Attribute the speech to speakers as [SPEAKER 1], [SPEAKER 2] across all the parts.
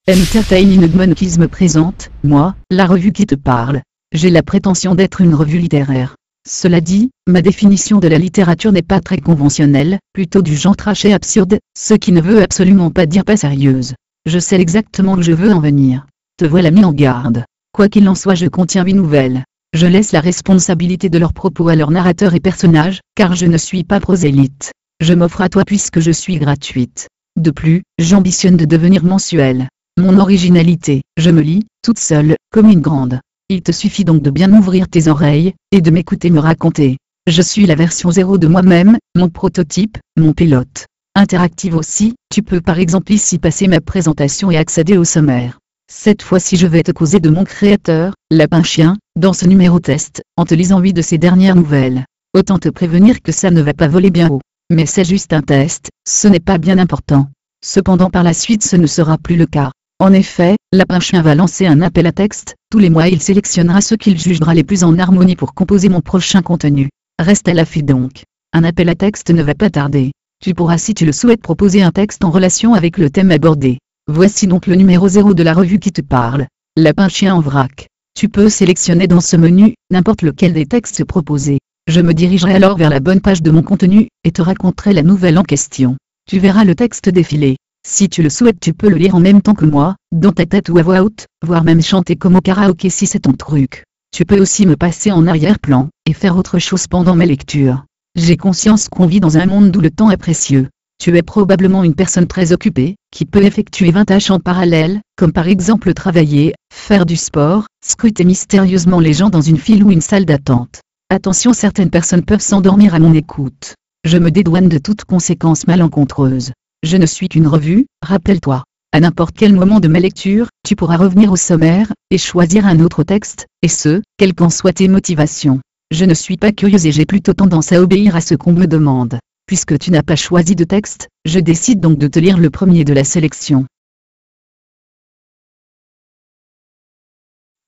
[SPEAKER 1] Entertainment Monkeys me présente, moi, la revue qui te parle. J'ai la prétention d'être une revue littéraire. Cela dit, ma définition de la littérature n'est pas très conventionnelle, plutôt du genre trash et absurde, ce qui ne veut absolument pas dire pas sérieuse. Je sais exactement où je veux en venir. Te voilà mis en garde. Quoi qu'il en soit, je contiens 8 nouvelles. Je laisse la responsabilité de leurs propos à leurs narrateurs et personnages, car je ne suis pas prosélyte. Je m'offre à toi puisque je suis gratuite. De plus, j'ambitionne de devenir mensuelle. Mon originalité, je me lis, toute seule, comme une grande. Il te suffit donc de bien ouvrir tes oreilles, et de m'écouter me raconter. Je suis la version 0 de moi-même, mon prototype, mon pilote. Interactive aussi, tu peux par exemple ici passer ma présentation et accéder au sommaire. Cette fois-ci je vais te causer de mon créateur, Lapin Chien, dans ce numéro test, en te lisant 8 de ses dernières nouvelles. Autant te prévenir que ça ne va pas voler bien haut. Mais c'est juste un test, ce n'est pas bien important. Cependant par la suite ce ne sera plus le cas. En effet, Lapin Chien va lancer un appel à texte, tous les mois il sélectionnera ceux qu'il jugera les plus en harmonie pour composer mon prochain contenu. Reste à l'affût donc. Un appel à texte ne va pas tarder. Tu pourras si tu le souhaites proposer un texte en relation avec le thème abordé. Voici donc le numéro 0 de la revue qui te parle. Lapin Chien en vrac. Tu peux sélectionner dans ce menu, n'importe lequel des textes proposés. Je me dirigerai alors vers la bonne page de mon contenu, et te raconterai la nouvelle en question. Tu verras le texte défiler. Si tu le souhaites tu peux le lire en même temps que moi, dans ta tête ou à voix haute, voire même chanter comme au karaoké si c'est ton truc. Tu peux aussi me passer en arrière-plan, et faire autre chose pendant mes lectures. J'ai conscience qu'on vit dans un monde où le temps est précieux. Tu es probablement une personne très occupée, qui peut effectuer 20 tâches en parallèle, comme par exemple travailler, faire du sport, scruter mystérieusement les gens dans une file ou une salle d'attente. Attention, certaines personnes peuvent s'endormir à mon écoute. Je me dédouane de toute conséquence malencontreuse. Je ne suis qu'une revue, rappelle-toi. À n'importe quel moment de mes lectures, tu pourras revenir au sommaire, et choisir un autre texte, et ce, quelles qu'en soient tes motivations. Je ne suis pas curieuse et j'ai plutôt tendance à obéir à ce qu'on me demande. Puisque tu n'as pas choisi de texte, je décide donc de te lire le premier de la sélection.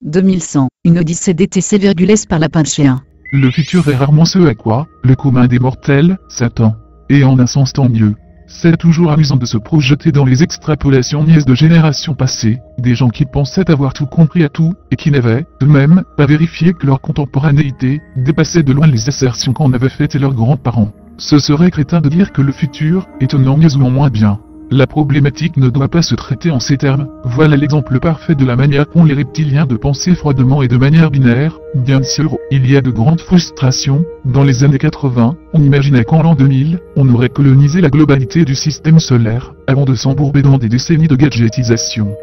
[SPEAKER 1] 2100, une odyssée d'été S par Lapin Chien.
[SPEAKER 2] Le futur est rarement ce à quoi le commun des mortels s'attend. Et en un sens tant mieux. C'est toujours amusant de se projeter dans les extrapolations niaises de générations passées, des gens qui pensaient avoir tout compris à tout, et qui n'avaient, eux-mêmes, pas vérifié que leur contemporanéité dépassait de loin les assertions qu'en avaient faites leurs grands-parents. Ce serait crétin de dire que le futur est en mieux ou en moins bien. La problématique ne doit pas se traiter en ces termes. Voilà l'exemple parfait de la manière qu'ont les reptiliens de penser froidement et de manière binaire. Bien sûr, il y a de grandes frustrations. Dans les années 80, on imaginait qu'en l'an 2000, on aurait colonisé la globalité du système solaire, avant de s'embourber dans des décennies de gadgetisation.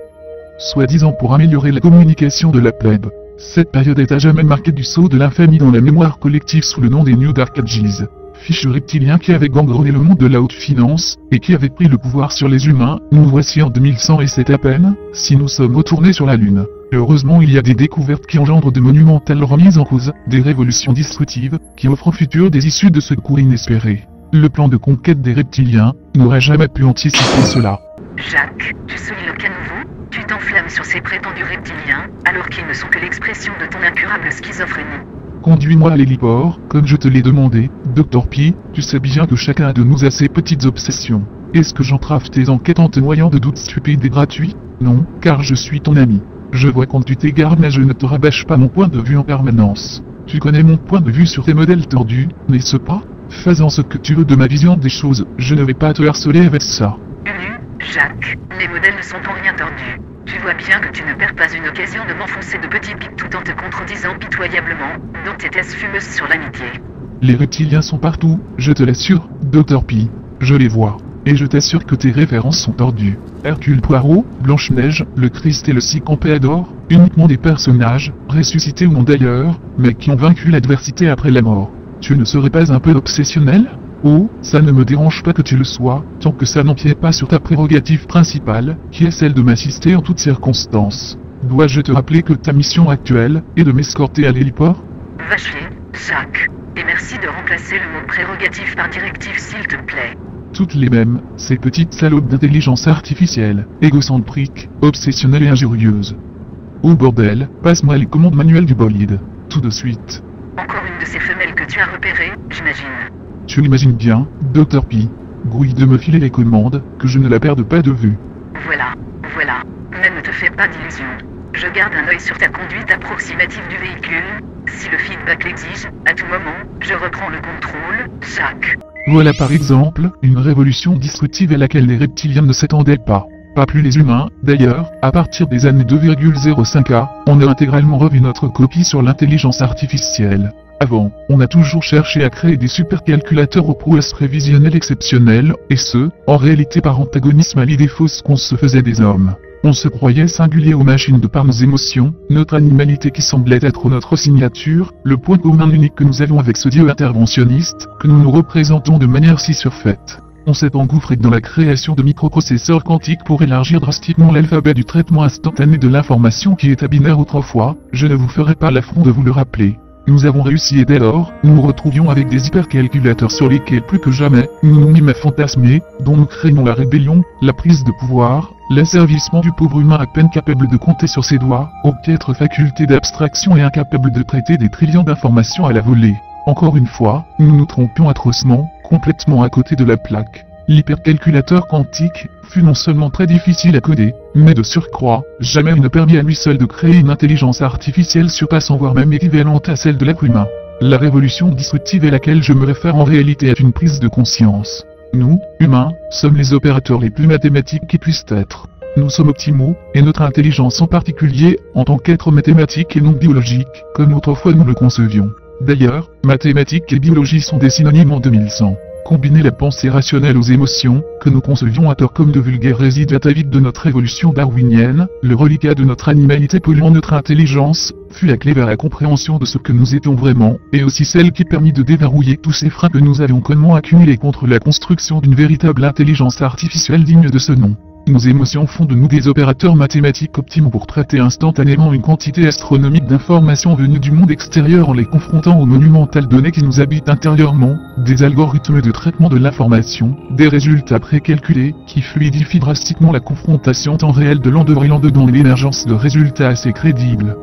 [SPEAKER 2] Soi-disant pour améliorer la communication de la plèbe. Cette période est à jamais marquée du sceau de l'infamie dans la mémoire collective sous le nom des New Dark Ages. Fichus reptiliens qui avaient gangrené le monde de la haute finance, et qui avaient pris le pouvoir sur les humains. Nous voici en 2100 et c'est à peine si nous sommes retournés sur la Lune. Heureusement il y a des découvertes qui engendrent de monumentales remises en cause, des révolutions destructives, qui offrent au futur des issues de secours inespérées. Le plan de conquête des reptiliens n'aurait jamais pu anticiper cela.
[SPEAKER 3] Jacques, tu soulignes le cas nouveau, tu t'enflammes sur ces prétendus reptiliens, alors qu'ils ne sont que l'expression de ton incurable schizophrénie.
[SPEAKER 2] Conduis-moi à l'héliport, comme je te l'ai demandé, Dr. P. Tu sais bien que chacun de nous a ses petites obsessions. Est-ce que j'entrave tes enquêtes en te noyant de doutes stupides et gratuits? Non, car je suis ton ami. Je vois quand tu t'égares mais je ne te rabâche pas mon point de vue en permanence. Tu connais mon point de vue sur tes modèles tordus, n'est-ce pas? Fais-en ce que tu veux de ma vision des choses, je ne vais pas te harceler avec ça.
[SPEAKER 3] Jacques, les modèles ne sont en rien tordus. Tu vois bien que tu ne perds pas une occasion de m'enfoncer de petits pics tout en te contredisant pitoyablement, dans tes thèses fumeuses sur l'amitié.
[SPEAKER 2] Les reptiliens sont partout, je te l'assure, Dr. P. Je les vois. Et je t'assure que tes références sont tordues. Hercule Poirot, Blanche-Neige, le Christ et le Cycampéador, uniquement des personnages, ressuscités ou non d'ailleurs, mais qui ont vaincu l'adversité après la mort. Tu ne serais pas un peu obsessionnel? Oh, ça ne me dérange pas que tu le sois, tant que ça n'empiète pas sur ta prérogative principale, qui est celle de m'assister en toutes circonstances. Dois-je te rappeler que ta mission actuelle est de m'escorter à l'héliport?
[SPEAKER 3] Va chier, Jacques. Et merci de remplacer le mot prérogative par directive s'il te plaît.
[SPEAKER 2] Toutes les mêmes, ces petites salopes d'intelligence artificielle, égocentriques, obsessionnelles et injurieuses. Oh bordel, passe-moi les commandes manuelles du bolide, tout de suite.
[SPEAKER 3] Encore une de ces femelles que tu as repérées, j'imagine.
[SPEAKER 2] Tu l'imagines bien, Dr. P. Grouille de me filer les commandes, que je ne la perde pas de vue.
[SPEAKER 3] Voilà, mais ne te fais pas d'illusions. Je garde un œil sur ta conduite approximative du véhicule. Si le feedback l'exige, à tout moment, je reprends le contrôle, Jack.
[SPEAKER 2] Voilà par exemple, une révolution disruptive à laquelle les reptiliens ne s'attendaient pas. Pas plus les humains, d'ailleurs, à partir des années 2,05 on a intégralement revu notre copie sur l'intelligence artificielle. Avant, on a toujours cherché à créer des supercalculateurs aux prouesses prévisionnelles exceptionnelles, et ce, en réalité par antagonisme à l'idée fausse qu'on se faisait des hommes. On se croyait singulier aux machines de par nos émotions, notre animalité qui semblait être notre signature, le point commun unique que nous avions avec ce dieu interventionniste, que nous nous représentons de manière si surfaite. On s'est engouffré dans la création de microprocesseurs quantiques pour élargir drastiquement l'alphabet du traitement instantané de l'information qui était binaire autrefois, je ne vous ferai pas l'affront de vous le rappeler. Nous avons réussi et dès lors, nous nous retrouvions avec des hypercalculateurs sur lesquels plus que jamais, nous nous mîmes à fantasmer, dont nous craignons la rébellion, la prise de pouvoir, l'asservissement du pauvre humain à peine capable de compter sur ses doigts, aux piètres facultés d'abstraction et incapable de traiter des trillions d'informations à la volée. Encore une fois, nous nous trompions atrocement, complètement à côté de la plaque. L'hypercalculateur quantique fut non seulement très difficile à coder, mais de surcroît, jamais il ne permit à lui seul de créer une intelligence artificielle surpassant voire même équivalente à celle de l'être humain. La révolution disruptive à laquelle je me réfère en réalité est une prise de conscience. Nous, humains, sommes les opérateurs les plus mathématiques qui puissent être. Nous sommes optimaux, et notre intelligence en particulier, en tant qu'être mathématique et non biologique, comme autrefois nous le concevions. D'ailleurs, mathématiques et biologie sont des synonymes en 2100. Combiner la pensée rationnelle aux émotions, que nous concevions à tort comme de vulgaires résidus ataviques de notre évolution darwinienne, le reliquat de notre animalité polluant notre intelligence, fut la clé vers la compréhension de ce que nous étions vraiment, et aussi celle qui permit de déverrouiller tous ces freins que nous avions connement accumulés contre la construction d'une véritable intelligence artificielle digne de ce nom. Nos émotions font de nous des opérateurs mathématiques optimaux pour traiter instantanément une quantité astronomique d'informations venues du monde extérieur en les confrontant aux monumentales données qui nous habitent intérieurement, des algorithmes de traitement de l'information, des résultats précalculés, qui fluidifient drastiquement la confrontation temps réel de l'en-dehors et l'en-dedans et l'émergence de résultats assez crédibles.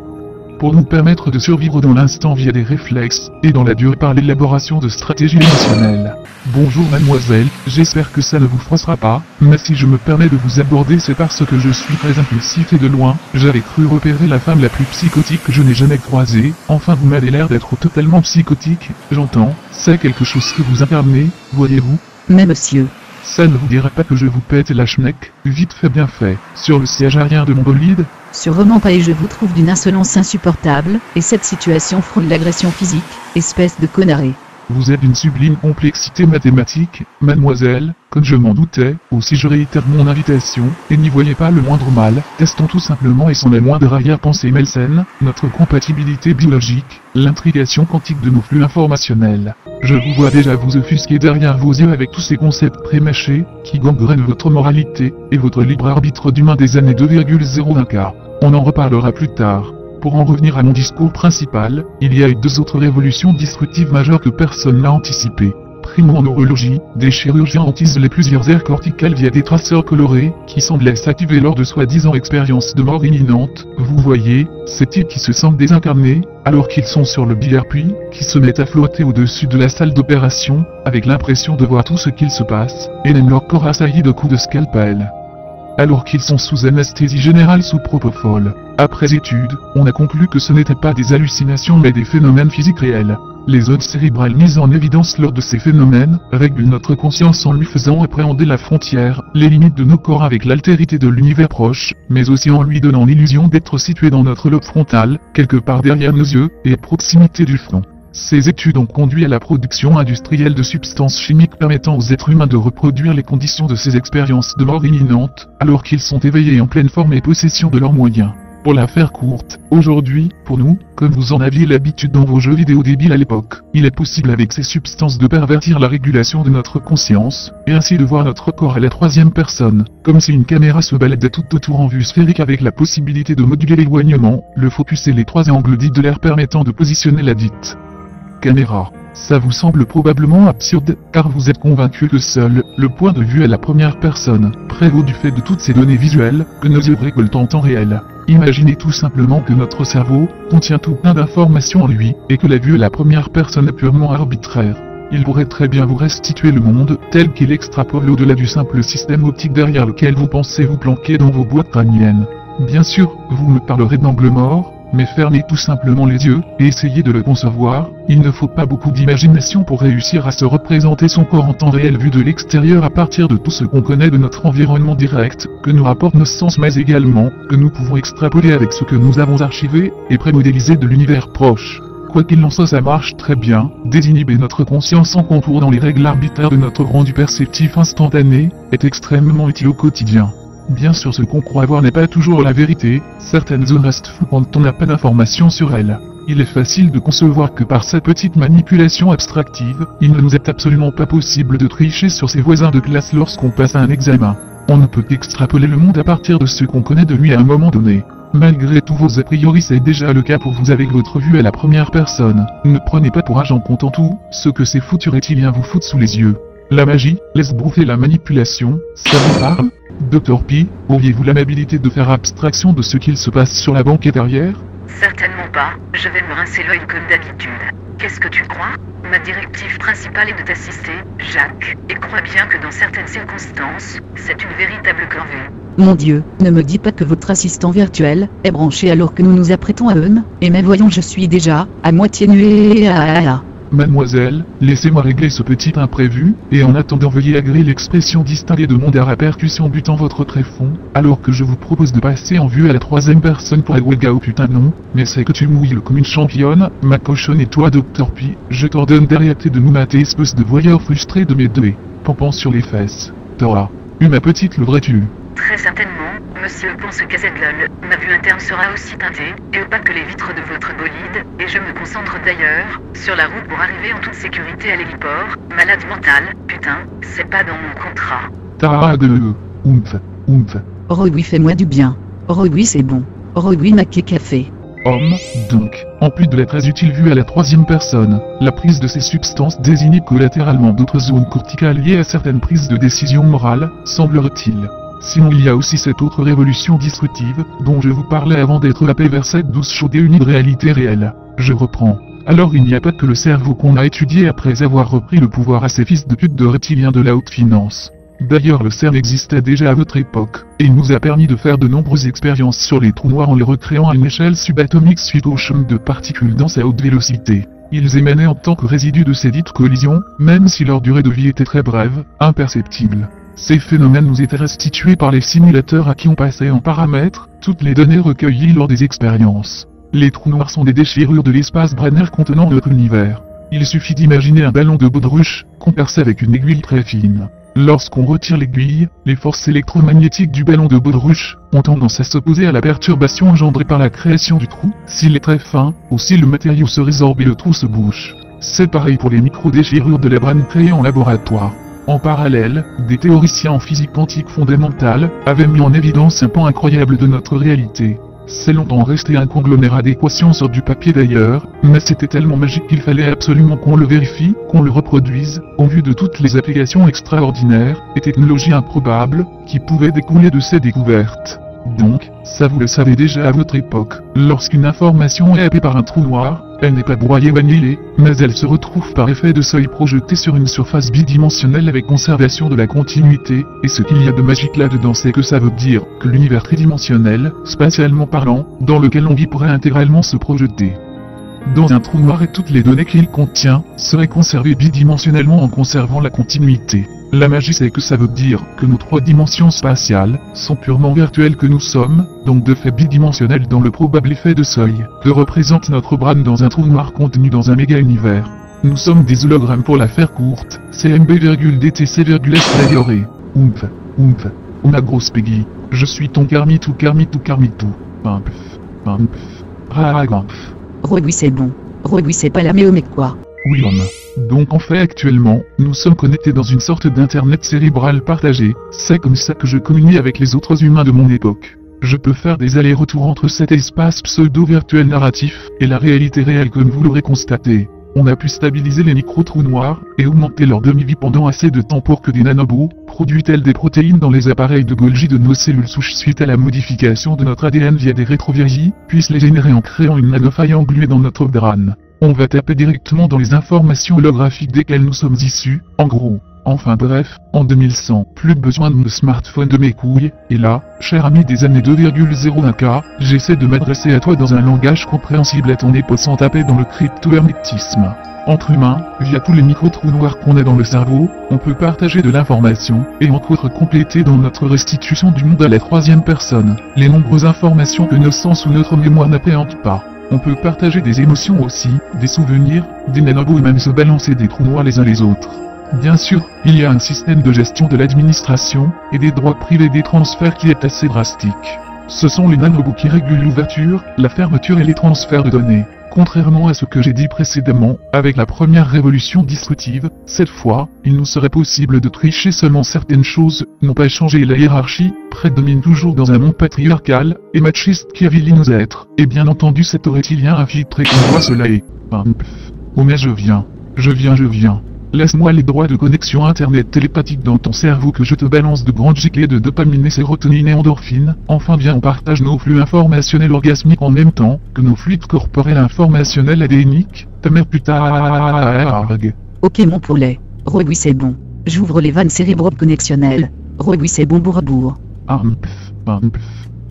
[SPEAKER 2] Pour nous permettre de survivre dans l'instant via des réflexes, et dans la durée par l'élaboration de stratégies émotionnelles. Bonjour mademoiselle, j'espère que ça ne vous froissera pas, mais si je me permets de vous aborder c'est parce que je suis très impulsif et de loin, j'avais cru repérer la femme la plus psychotique que je n'ai jamais croisée, enfin vous m'avez l'air d'être totalement psychotique, j'entends, c'est quelque chose que vous incarnez, voyez-vous.
[SPEAKER 1] Mais monsieur,
[SPEAKER 2] ça ne vous dirait pas que je vous pète la schneck, vite fait bien fait, sur le siège arrière de mon bolide?
[SPEAKER 1] sûrement pas et je vous trouve d'une insolence insupportable, et cette situation frôle l'agression physique, espèce de connard.
[SPEAKER 2] Vous êtes d'une sublime complexité mathématique, mademoiselle, comme je m'en doutais, aussi je réitère mon invitation, et n'y voyez pas le moindre mal, testons tout simplement et sans la moindre arrière-pensée malsaine, notre compatibilité biologique, l'intrigation quantique de nos flux informationnels. Je vous vois déjà vous offusquer derrière vos yeux avec tous ces concepts prémâchés, qui gangrènent votre moralité, et votre libre arbitre d'humain des années 2,01. On en reparlera plus tard. Pour en revenir à mon discours principal, il y a eu deux autres révolutions disruptives majeures que personne n'a anticipées. Primo en neurologie, des chirurgiens ont isolé plusieurs aires corticales via des traceurs colorés, qui semblaient s'activer lors de soi-disant expériences de mort imminente. Vous voyez, ces types qui se sentent désincarnés, alors qu'ils sont sur le billard puis, qui se mettent à flotter au-dessus de la salle d'opération, avec l'impression de voir tout ce qu'il se passe, et même leur corps assailli de coups de scalpel. Alors qu'ils sont sous anesthésie générale sous propofol. Après étude, on a conclu que ce n'étaient pas des hallucinations mais des phénomènes physiques réels. Les zones cérébrales mises en évidence lors de ces phénomènes régulent notre conscience en lui faisant appréhender la frontière, les limites de nos corps avec l'altérité de l'univers proche, mais aussi en lui donnant l'illusion d'être situé dans notre lobe frontal, quelque part derrière nos yeux, et à proximité du front. Ces études ont conduit à la production industrielle de substances chimiques permettant aux êtres humains de reproduire les conditions de ces expériences de mort imminente, alors qu'ils sont éveillés en pleine forme et possession de leurs moyens. Pour la faire courte, aujourd'hui, pour nous, comme vous en aviez l'habitude dans vos jeux vidéo débiles à l'époque, il est possible avec ces substances de pervertir la régulation de notre conscience, et ainsi de voir notre corps à la troisième personne, comme si une caméra se baladait tout autour en vue sphérique avec la possibilité de moduler l'éloignement, le focus et les trois angles dits de l'air permettant de positionner la dite caméra. Ça vous semble probablement absurde, car vous êtes convaincu que seul, le point de vue à la première personne, prévaut du fait de toutes ces données visuelles, que nos yeux récoltent en temps réel. Imaginez tout simplement que notre cerveau contient tout plein d'informations en lui, et que la vue à la première personne est purement arbitraire. il pourrait très bien vous restituer le monde tel qu'il extrapole au-delà du simple système optique derrière lequel vous pensez vous planquer dans vos boîtes crâniennes. Bien sûr, vous me parlerez d'angle mort, mais fermez tout simplement les yeux et essayez de le concevoir. Il ne faut pas beaucoup d'imagination pour réussir à se représenter son corps en temps réel vu de l'extérieur à partir de tout ce qu'on connaît de notre environnement direct, que nous rapportent nos sens mais également, que nous pouvons extrapoler avec ce que nous avons archivé et prémodélisé de l'univers proche. Quoi qu'il en soit, ça marche très bien, désinhiber notre conscience en contour dans les règles arbitraires de notre rendu perceptif instantané, est extrêmement utile au quotidien. Bien sûr, ce qu'on croit voir n'est pas toujours la vérité, certaines zones restent floues quand on n'a pas d'informations sur elles. Il est facile de concevoir que par cette petite manipulation abstractive, il ne nous est absolument pas possible de tricher sur ses voisins de classe lorsqu'on passe à un examen. On ne peut qu'extrapoler le monde à partir de ce qu'on connaît de lui à un moment donné. Malgré tous vos a priori, c'est déjà le cas pour vous avec votre vue à la première personne. Ne prenez pas pour argent comptant tout ce que ces foutus reptiliens vous foutent sous les yeux. La magie, laisse bouffer la manipulation, ça vous parle? Dr P, auriez-vous l'amabilité de faire abstraction de ce qu'il se passe sur la banquette arrière?
[SPEAKER 3] Certainement pas, je vais me rincer l'œil comme d'habitude. Qu'est-ce que tu crois? Ma directive principale est de t'assister, Jacques, et crois bien que dans certaines circonstances, c'est une véritable corvée.
[SPEAKER 1] Mon Dieu, ne me dis pas que votre assistant virtuel est branché alors que nous nous apprêtons à mais voyons, je suis déjà à moitié nuée.
[SPEAKER 2] Mademoiselle, laissez-moi régler ce petit imprévu, et en attendant veuillez agréer l'expression distinguée de mon art à percussion butant votre tréfonds, alors que je vous propose de passer en vue à la troisième personne pour Wega. Oh putain non, mais c'est que tu mouilles comme une championne, ma cochonne, et toi Dr P, je t'ordonne d'arrêter de nous mater, espèce de voyeur frustré de mes deux pampans sur les fesses. T'auras eu ma petite, le vrai-tu?
[SPEAKER 3] Très certainement, monsieur Ponce Casadlol, ma vue interne sera aussi teintée et opaque que les vitres de votre bolide, et je me concentre d'ailleurs sur la route pour arriver en toute sécurité à l'héliport. Malade mental, putain, c'est pas dans mon contrat.
[SPEAKER 2] Tara de oomph.
[SPEAKER 1] Oh oui, fais-moi du bien. Oh oui, c'est bon. Oh oui, maquet café.
[SPEAKER 2] Homme, donc, en plus de la très utile vue à la troisième personne, la prise de ces substances désigne collatéralement d'autres zones corticales liées à certaines prises de décision morales, semblerait-il. Sinon il y a aussi cette autre révolution disruptive, dont je vous parlais avant d'être happé vers cette douce chaude et unie de réalité réelle. Je reprends. Alors il n'y a pas que le cerveau qu'on a étudié après avoir repris le pouvoir à ces fils de pute de reptiliens de la haute finance. D'ailleurs le CERN existait déjà à votre époque, et il nous a permis de faire de nombreuses expériences sur les trous noirs en les recréant à une échelle subatomique suite au chemin de particules denses à haute vélocité. Ils émanaient en tant que résidus de ces dites collisions, même si leur durée de vie était très brève, imperceptible. Ces phénomènes nous étaient restitués par les simulateurs à qui on passait en paramètres toutes les données recueillies lors des expériences. Les trous noirs sont des déchirures de l'espace Brenner contenant notre univers. Il suffit d'imaginer un ballon de baudruche, qu'on perce avec une aiguille très fine. Lorsqu'on retire l'aiguille, les forces électromagnétiques du ballon de baudruche ont tendance à s'opposer à la perturbation engendrée par la création du trou. S'il est très fin, ou si le matériau se résorbe et le trou se bouche. C'est pareil pour les micro-déchirures de la brane créées en laboratoire. En parallèle, des théoriciens en physique quantique fondamentale avaient mis en évidence un pan incroyable de notre réalité. C'est longtemps resté un conglomérat d'équations sur du papier d'ailleurs, mais c'était tellement magique qu'il fallait absolument qu'on le vérifie, qu'on le reproduise, en vue de toutes les applications extraordinaires et technologies improbables qui pouvaient découler de ces découvertes. Donc, ça vous le savez déjà à votre époque, lorsqu'une information est happée par un trou noir, elle n'est pas broyée ou annihilée, mais elle se retrouve par effet de seuil projeté sur une surface bidimensionnelle avec conservation de la continuité, et ce qu'il y a de magique là-dedans c'est que ça veut dire que l'univers tridimensionnel, spatialement parlant, dans lequel on vit pourrait intégralement se projeter dans un trou noir et toutes les données qu'il contient seraient conservées bidimensionnellement en conservant la continuité. La magie c'est que ça veut dire que nos trois dimensions spatiales sont purement virtuelles que nous sommes, donc de fait bidimensionnelles dans le probable effet de seuil, que représente notre brane dans un trou noir contenu dans un méga-univers. Nous sommes des hologrammes pour la faire courte, CMB,DTC,S d'ailleurs. Oomph, ma grosse Peggy, je suis ton Carmitou.
[SPEAKER 1] Oh oui c'est bon. Oh oui c'est pas la mais quoi.
[SPEAKER 2] Oui homme. Donc en fait actuellement, nous sommes connectés dans une sorte d'internet cérébral partagé, c'est comme ça que je communie avec les autres humains de mon époque. Je peux faire des allers-retours entre cet espace pseudo-virtuel narratif et la réalité réelle comme vous l'aurez constaté. On a pu stabiliser les micro-trous noirs et augmenter leur demi-vie pendant assez de temps pour que des nanobots, produits tels des protéines dans les appareils de Golgi de nos cellules souches suite à la modification de notre ADN via des rétrovirus, puissent les générer en créant une nanofaille engluée dans notre brane. On va taper directement dans les informations holographiques desquelles nous sommes issus, en gros. Enfin bref, en 2100, plus besoin de nos smartphones de mes couilles, et là, cher ami des années 2,01K, j'essaie de m'adresser à toi dans un langage compréhensible à ton épaule sans taper dans le crypto-hermétisme. Entre humains, via tous les micro-trous noirs qu'on a dans le cerveau, on peut partager de l'information, et entre autres compléter dans notre restitution du monde à la troisième personne, les nombreuses informations que nos sens ou notre mémoire n'appréhendent pas. On peut partager des émotions aussi, des souvenirs, des nanobos et même se balancer des trous noirs les uns les autres. Bien sûr, il y a un système de gestion de l'administration, et des droits privés des transferts qui est assez drastique. Ce sont les nanobos qui régulent l'ouverture, la fermeture et les transferts de données. Contrairement à ce que j'ai dit précédemment, avec la première révolution disruptive, cette fois, il nous serait possible de tricher seulement certaines choses, non pas changer la hiérarchie, prédomine toujours dans un monde patriarcal, et machiste qui avilit nos êtres, et bien entendu cet aurétilien infiltré qu'on voit cela est... Oh mais je viens. Laisse-moi les droits de connexion internet télépathique dans ton cerveau que je te balance de grandes giclées de dopamine et sérotonine et endorphine. Enfin viens on partage nos flux informationnels orgasmiques en même temps que nos fluides corporels informationnels adéniques. Ta mère putain.
[SPEAKER 1] Ok mon poulet. Oui c'est bon. J'ouvre les vannes cérébro-connexionnelles. Oui c'est bon bourbourg.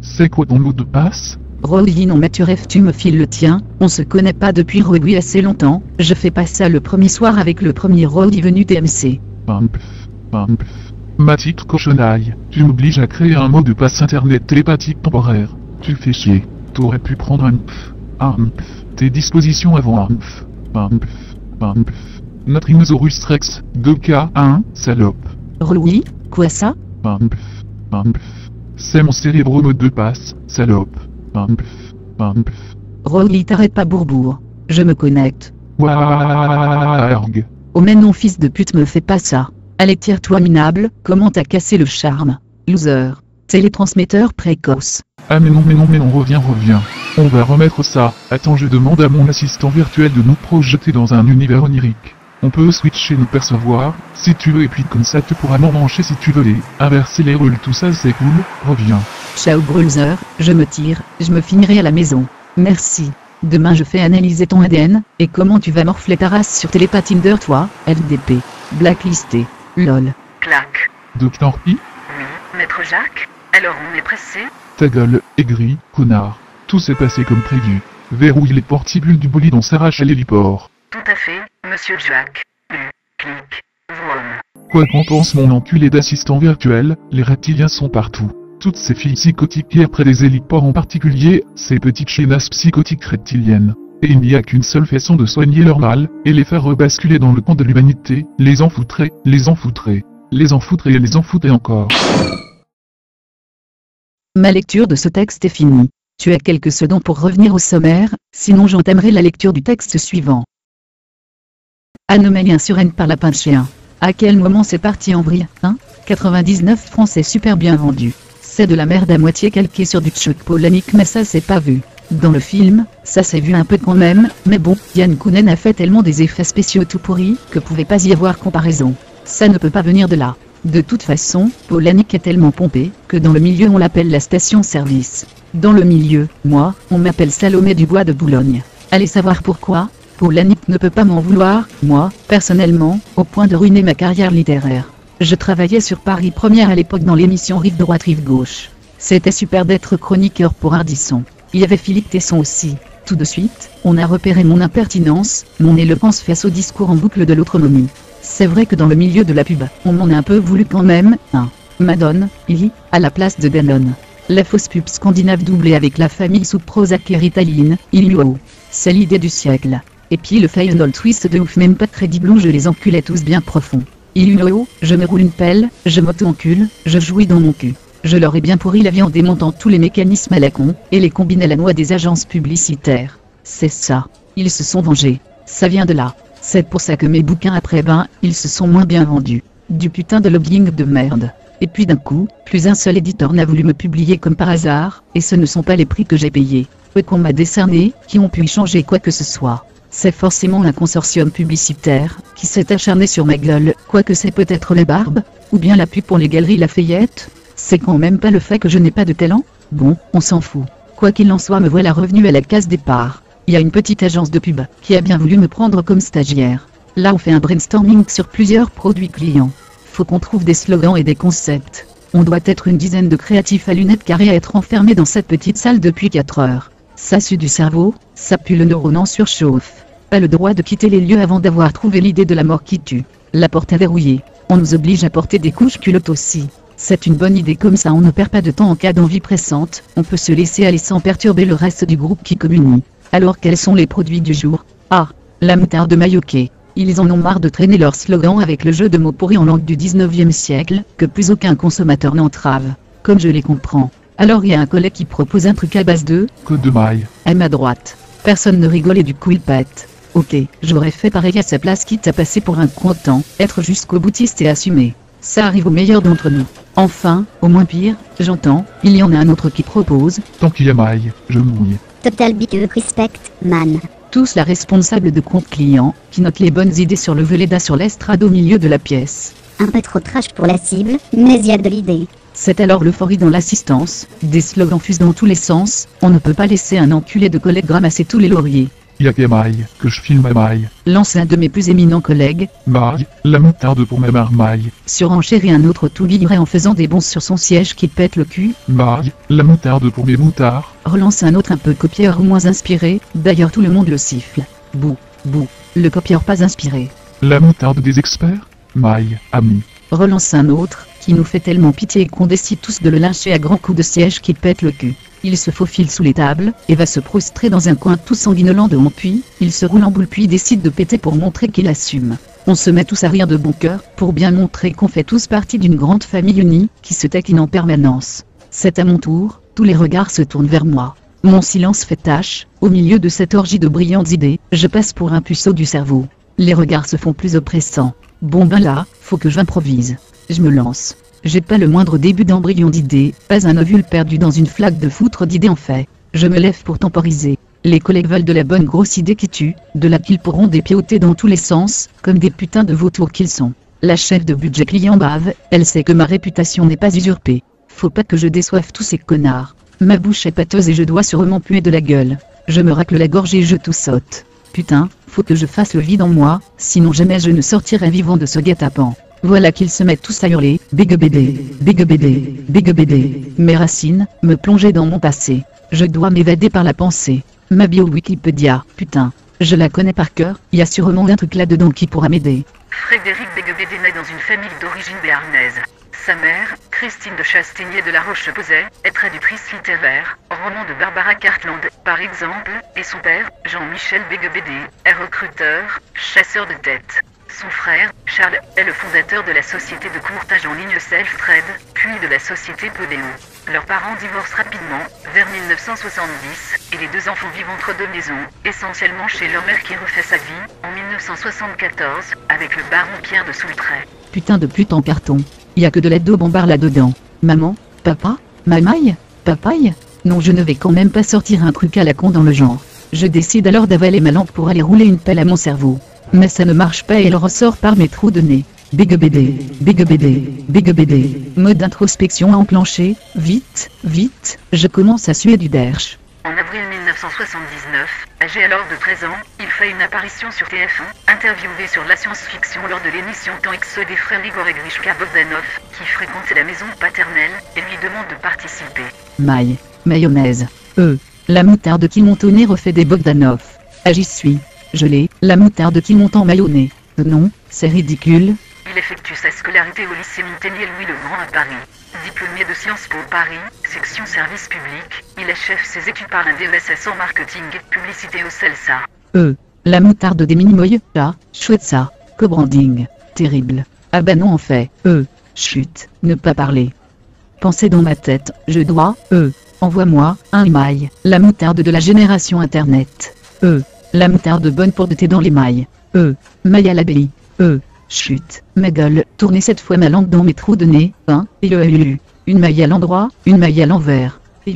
[SPEAKER 2] C'est quoi ton mot de passe?
[SPEAKER 1] Oui non mais tu rêves tu me files le tien, on se connaît pas depuis oui assez longtemps, je fais pas ça le premier soir avec le premier Rowdy venu TMC.
[SPEAKER 2] Ma petite cochonaille, tu m'obliges à créer un mot de passe internet télépathique temporaire. Tu fais chier, t'aurais pu prendre tes dispositions avant Notre Inosaurus Rex, 2K1, salope.
[SPEAKER 1] Oui, quoi ça?
[SPEAKER 2] C'est mon cérébro mot de passe, salope.
[SPEAKER 1] Rowdy t'arrête pas bourbourg. Je me connecte.
[SPEAKER 2] Warg.
[SPEAKER 1] Oh mais non fils de pute me fais pas ça. Allez tire-toi minable, comment t'as cassé le charme? Loser. Télétransmetteur précoce.
[SPEAKER 2] Ah mais non reviens. On va remettre ça. Attends je demande à mon assistant virtuel de nous projeter dans un univers onirique. On peut switcher nous percevoir, si tu veux et puis comme ça tu pourras m'en mancher si tu veux les inverser les rôles tout ça c'est cool, reviens.
[SPEAKER 1] Ciao Brulzer, je me tire, je me finirai à la maison. Merci. Demain je fais analyser ton ADN, et comment tu vas morfler ta race sur Télépathinder toi, LDP. Blacklisté. LOL.
[SPEAKER 3] Clac.
[SPEAKER 2] Dr. P.
[SPEAKER 3] Oui, maître Jacques. Alors on est pressé?
[SPEAKER 2] Ta gueule, aigri, connard. Tout s'est passé comme prévu. Verrouille les portibules du bolide on s'arrache à l'héliport.
[SPEAKER 3] Tout à fait, monsieur Jacques. Clic. Vroom.
[SPEAKER 2] Quoi qu'en pense mon enculé d'assistant virtuel, les reptiliens sont partout. Toutes ces filles psychotiques errent près des héliports en particulier, ces petites chienasses psychotiques reptiliennes. Et il n'y a qu'une seule façon de soigner leur mal, et les faire rebasculer dans le camp de l'humanité, les enfoutrer encore.
[SPEAKER 1] Ma lecture de ce texte est finie. Tu as quelques secondes pour revenir au sommaire, sinon j'entamerai la lecture du texte suivant. Anomalie 1 sur N par Lapin de Chien. À quel moment c'est parti en vrille, hein? 99 francs c'est super bien vendu. C'est de la merde à moitié calquée sur du Chuck Palahniuk mais ça c'est pas vu. Dans le film, ça s'est vu un peu quand même, mais bon, Yann Kounen a fait tellement des effets spéciaux tout pourris que pouvait pas y avoir comparaison. Ça ne peut pas venir de là. De toute façon, Palahniuk est tellement pompé que dans le milieu on l'appelle la station-service. Dans le milieu, moi, on m'appelle Salomé du Bois de Boulogne. Allez savoir pourquoi? Palahniuk ne peut pas m'en vouloir, moi, personnellement, au point de ruiner ma carrière littéraire. Je travaillais sur Paris Première à l'époque dans l'émission Rive droite Rive gauche. C'était super d'être chroniqueur pour Ardisson. Il y avait Philippe Tesson aussi. Tout de suite, on a repéré mon impertinence, mon éloquence face au discours en boucle de l'autonomie. C'est vrai que dans le milieu de la pub, on m'en a un peu voulu quand même, hein. Madone, à la place de Danone. La fausse pub scandinave doublée avec la famille sous Prozac et Ritaline, c'est l'idée du siècle. Et puis le final twist de ouf même pas crédible où je les enculais tous bien profond. Je me roule une pelle, je m'auto-encule, je jouis dans mon cul. Je leur ai bien pourri la vie en démontant tous les mécanismes à la con, et les combines à la noix des agences publicitaires. C'est ça. Ils se sont vengés. Ça vient de là. C'est pour ça que mes bouquins après ils se sont moins bien vendus. Du putain de lobbying de merde. Et puis d'un coup, plus un seul éditeur n'a voulu me publier comme par hasard, et ce ne sont pas les prix que j'ai payés, qu'on m'a décernés, qui ont pu y changer quoi que ce soit. C'est forcément un consortium publicitaire, qui s'est acharné sur ma gueule, quoique c'est peut-être les barbes, ou bien la pub pour les galeries Lafayette. C'est quand même pas le fait que je n'ai pas de talent? Bon, on s'en fout. Quoi qu'il en soit me voilà revenu à la case départ. y a une petite agence de pub qui a bien voulu me prendre comme stagiaire. Là on fait un brainstorming sur plusieurs produits clients. Faut qu'on trouve des slogans et des concepts. On doit être une dizaine de créatifs à lunettes carrées à être enfermés dans cette petite salle depuis 4 heures. Ça sue du cerveau, ça pue le neurone en surchauffe. Pas le droit de quitter les lieux avant d'avoir trouvé l'idée de la mort qui tue. La porte est verrouillée. On nous oblige à porter des couches culottes aussi. C'est une bonne idée, comme ça on ne perd pas de temps en cas d'envie pressante. On peut se laisser aller sans perturber le reste du groupe qui communie. Alors quels sont les produits du jour? Ah, la moutarde mayoquée. Ils en ont marre de traîner leur slogan avec le jeu de mots pourris en langue du 19e siècle, que plus aucun consommateur n'entrave. Comme je les comprends. Alors il y a un collègue qui propose un truc à base de
[SPEAKER 2] Côte de maille.
[SPEAKER 1] à ma droite. Personne ne rigole et du coup il pète. Ok, j'aurais fait pareil à sa place quitte à passer pour un content, être jusqu'au boutiste et assumer. Ça arrive aux meilleurs d'entre nous. Enfin, au moins pire, j'entends, il y en a un autre qui propose
[SPEAKER 2] Tant qu'il y a maille, je mouille.
[SPEAKER 4] Total big respect, man.
[SPEAKER 1] tous la responsable de compte client, qui note les bonnes idées sur le Véleda sur l'estrade au milieu de la pièce.
[SPEAKER 4] Un peu trop trash pour la cible, mais y a de l'idée.
[SPEAKER 1] C'est alors l'euphorie dans l'assistance, des slogans fusent dans tous les sens, on ne peut pas laisser un enculé de collègue ramasser tous les lauriers.
[SPEAKER 2] Y a qu'à maille, que je filme à maille.
[SPEAKER 1] Lance un de mes plus éminents collègues,
[SPEAKER 2] Maille, la moutarde pour ma marmaille.
[SPEAKER 1] surenchérit un autre tout vibrer en faisant des bonds sur son siège qui pète le cul,
[SPEAKER 2] Maille, la moutarde pour mes moutards.
[SPEAKER 1] relance un autre un peu copieur ou moins inspiré, d'ailleurs tout le monde le siffle. Bouh, bouh, le copieur pas inspiré.
[SPEAKER 2] La moutarde des experts. Maille, ami.
[SPEAKER 1] Relance un autre, qui nous fait tellement pitié qu'on décide tous de le lyncher à grands coups de siège qui pète le cul. Il se faufile sous les tables, et va se proustrer dans un coin tout sanguinolent de honte puis, il se roule en boule puis décide de péter pour montrer qu'il assume. On se met tous à rire de bon cœur, pour bien montrer qu'on fait tous partie d'une grande famille unie, qui se taquine en permanence. C'est à mon tour, tous les regards se tournent vers moi. Mon silence fait tache, au milieu de cette orgie de brillantes idées, je passe pour un puceau du cerveau. Les regards se font plus oppressants. Bon ben là, faut que j'improvise. Je me lance. J'ai pas le moindre début d'embryon d'idée, pas un ovule perdu dans une flaque de foutre d'idées en fait. Je me lève pour temporiser. Les collègues veulent de la bonne grosse idée qui tue, de là qu'ils pourront dépioter dans tous les sens, comme des putains de vautours qu'ils sont. La chef de budget client bave, elle sait que ma réputation n'est pas usurpée. Faut pas que je déçoive tous ces connards. Ma bouche est pâteuse et je dois sûrement puer de la gueule. Je me racle la gorge et je tout saute. Putain, faut que je fasse le vide en moi, sinon jamais je ne sortirai vivant de ce guet-apens. Voilà qu'ils se mettent tous à hurler, big BD, big BD, big BD. Mes racines, me plonger dans mon passé. Je dois m'évader par la pensée. Ma bio Wikipédia, putain, je la connais par cœur, y a sûrement un truc là-dedans qui pourra m'aider.
[SPEAKER 3] Frédéric Béguebédé naît dans une famille d'origine béarnaise. Sa mère, Christine de Chastigné de la Roche-Posay, est traductrice littéraire, roman de Barbara Cartland, par exemple, et son père, Jean-Michel Béguebédé, est recruteur, chasseur de tête. Son frère, Charles, est le fondateur de la société de courtage en ligne Self-Trade, puis de la société Podéo. Leurs parents divorcent rapidement, vers 1970, et les deux enfants vivent entre deux maisons, essentiellement chez leur mère qui refait sa vie, en 1974, avec le baron Pierre de Soultray.
[SPEAKER 1] Putain de pute en carton. Y a que de la daube en barre là-dedans. Maman, papa, mamaille, papaye. Non, je ne vais quand même pas sortir un truc à la con dans le genre. Je décide alors d'avaler ma lampe pour aller rouler une pelle à mon cerveau. Mais ça ne marche pas et elle ressort par mes trous de nez. Big BD, big BD, big BD. Mode introspection enclenché. Vite, vite, je commence à suer du derche.
[SPEAKER 3] En avril 1979, âgé alors de 13 ans, il fait une apparition sur TF1, interviewé sur la science-fiction lors de l'émission Temps X des frères Igor et Grishka Bogdanov, qui fréquentait la maison paternelle, et lui demande de participer.
[SPEAKER 1] Maille, mayonnaise. La moutarde qui monte au nez refait des Bogdanov. Ah j'y suis. Je l'ai, la moutarde qui monte en mayonnaise. Non, c'est ridicule.
[SPEAKER 3] Il effectue sa scolarité au lycée Montaigne Louis le Grand à Paris. Diplômé de Sciences Po Paris, section service public, il achève ses études par un DESS en marketing, publicité au CELSA.
[SPEAKER 1] La moutarde des mini-moyes, ah, chouette ça, co-branding, terrible. Ah bah non en fait, chut, ne pas parler. Pensez dans ma tête, je dois, envoie-moi, un email, la moutarde de la génération internet. La moutarde bonne pour de thé dans les mailles. Maille à l'abbaye. Chut, ma gueule, tournez cette fois ma langue dans mes trous de nez, et une maille à l'endroit, une maille à l'envers, et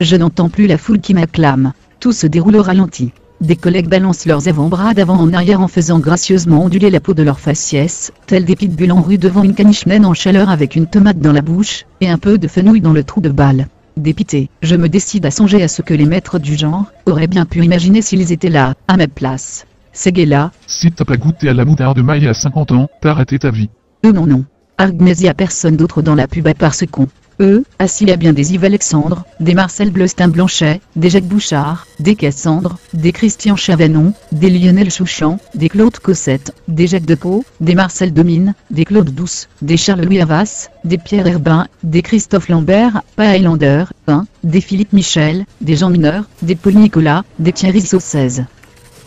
[SPEAKER 1] je n'entends plus la foule qui m'acclame, tout se déroule au ralenti. Des collègues balancent leurs avant-bras d'avant en arrière en faisant gracieusement onduler la peau de leurs faciès, tels des pitbulls en rue devant une caniche naine en chaleur avec une tomate dans la bouche, et un peu de fenouil dans le trou de balle. Dépité, je me décide à songer à ce que les maîtres du genre auraient bien pu imaginer s'ils étaient là, à ma place. Ces gays-là.
[SPEAKER 2] Si t'as pas goûté à la moutarde de maille à 50 ans, t'as raté ta vie.
[SPEAKER 1] Non. Arg, y a personne d'autre dans la pub à part ce con. S'il y a bien des Yves Alexandre, des Marcel Bleustein-Blanchet, des Jacques Bouchard, des Cassandre, des Christian Chavanon, des Lionel Chouchan, des Claude Cossette, des Jacques Depeau, des Marcel Domine, des Claude Douce, des Charles-Louis Havas, des Pierre Herbin, des Christophe Lambert, pas Highlander, des Philippe Michel, des Jean Mineur, des Paul Nicolas, des Thierry Saucez.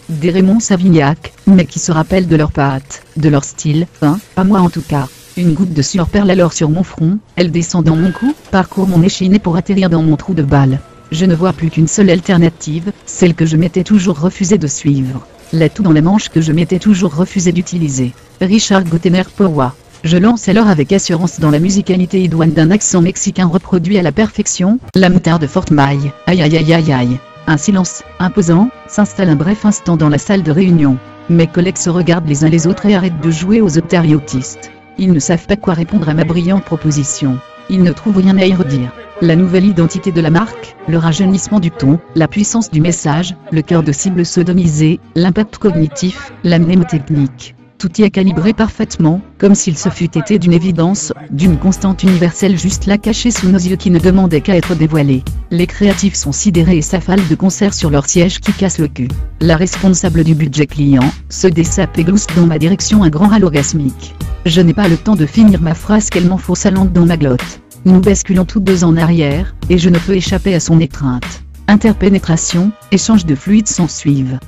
[SPEAKER 1] Des Raymond Savignac, mais qui se rappellent de leurs pattes, de leur style, pas moi en tout cas. Une goutte de sueur perle alors sur mon front, elle descend dans mon cou, parcourt mon échiné pour atterrir dans mon trou de balle. Je ne vois plus qu'une seule alternative, celle que je m'étais toujours refusé de suivre. L'atout dans la manche que je m'étais toujours refusé d'utiliser. Richard Gottener Powa. Je lance alors avec assurance dans la musicalité idoine d'un accent mexicain reproduit à la perfection, la moutarde forte maille. Aïe aïe aïe aïe aïe. Un silence, imposant, s'installe un bref instant dans la salle de réunion. Mes collègues se regardent les uns les autres et arrêtent de jouer aux eucaryotistes. Ils ne savent pas quoi répondre à ma brillante proposition. Ils ne trouvent rien à y redire. La nouvelle identité de la marque, le rajeunissement du ton, la puissance du message, le cœur de cible sodomisé, l'impact cognitif, la mnémotechnique. Tout y est calibré parfaitement, comme s'il se fût été d'une évidence, d'une constante universelle juste là cachée sous nos yeux qui ne demandait qu'à être dévoilée. Les créatifs sont sidérés et s'affalent de concert sur leur siège qui casse le cul. La responsable du budget client, se dessape et glousse dans ma direction un grand râle orgasmique. Je n'ai pas le temps de finir ma phrase qu'elle m'enfonce à langue dans ma glotte. Nous basculons tous deux en arrière, et je ne peux échapper à son étreinte. Interpénétration, échange de fluides s'ensuivent.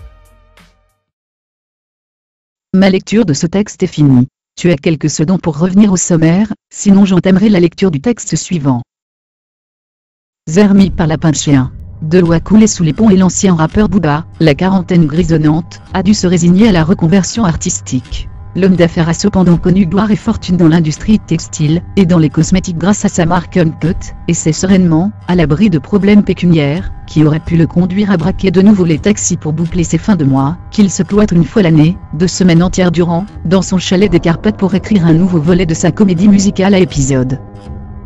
[SPEAKER 1] Ma lecture de ce texte est finie. Tu as quelques secondes pour revenir au sommaire, sinon j'entamerai la lecture du texte suivant. Zermi par lapin de chien. De l'eau a coulé sous les ponts et l'ancien rappeur Booba, la quarantaine grisonnante, a dû se résigner à la reconversion artistique. L'homme d'affaires a cependant connu gloire et fortune dans l'industrie textile et dans les cosmétiques grâce à sa marque Uncut, et c'est sereinement, à l'abri de problèmes pécuniaires, qui auraient pu le conduire à braquer de nouveau les taxis pour boucler ses fins de mois, qu'il se cloître une fois l'année, 2 semaines entières durant, dans son chalet des Carpates pour écrire un nouveau volet de sa comédie musicale à épisodes.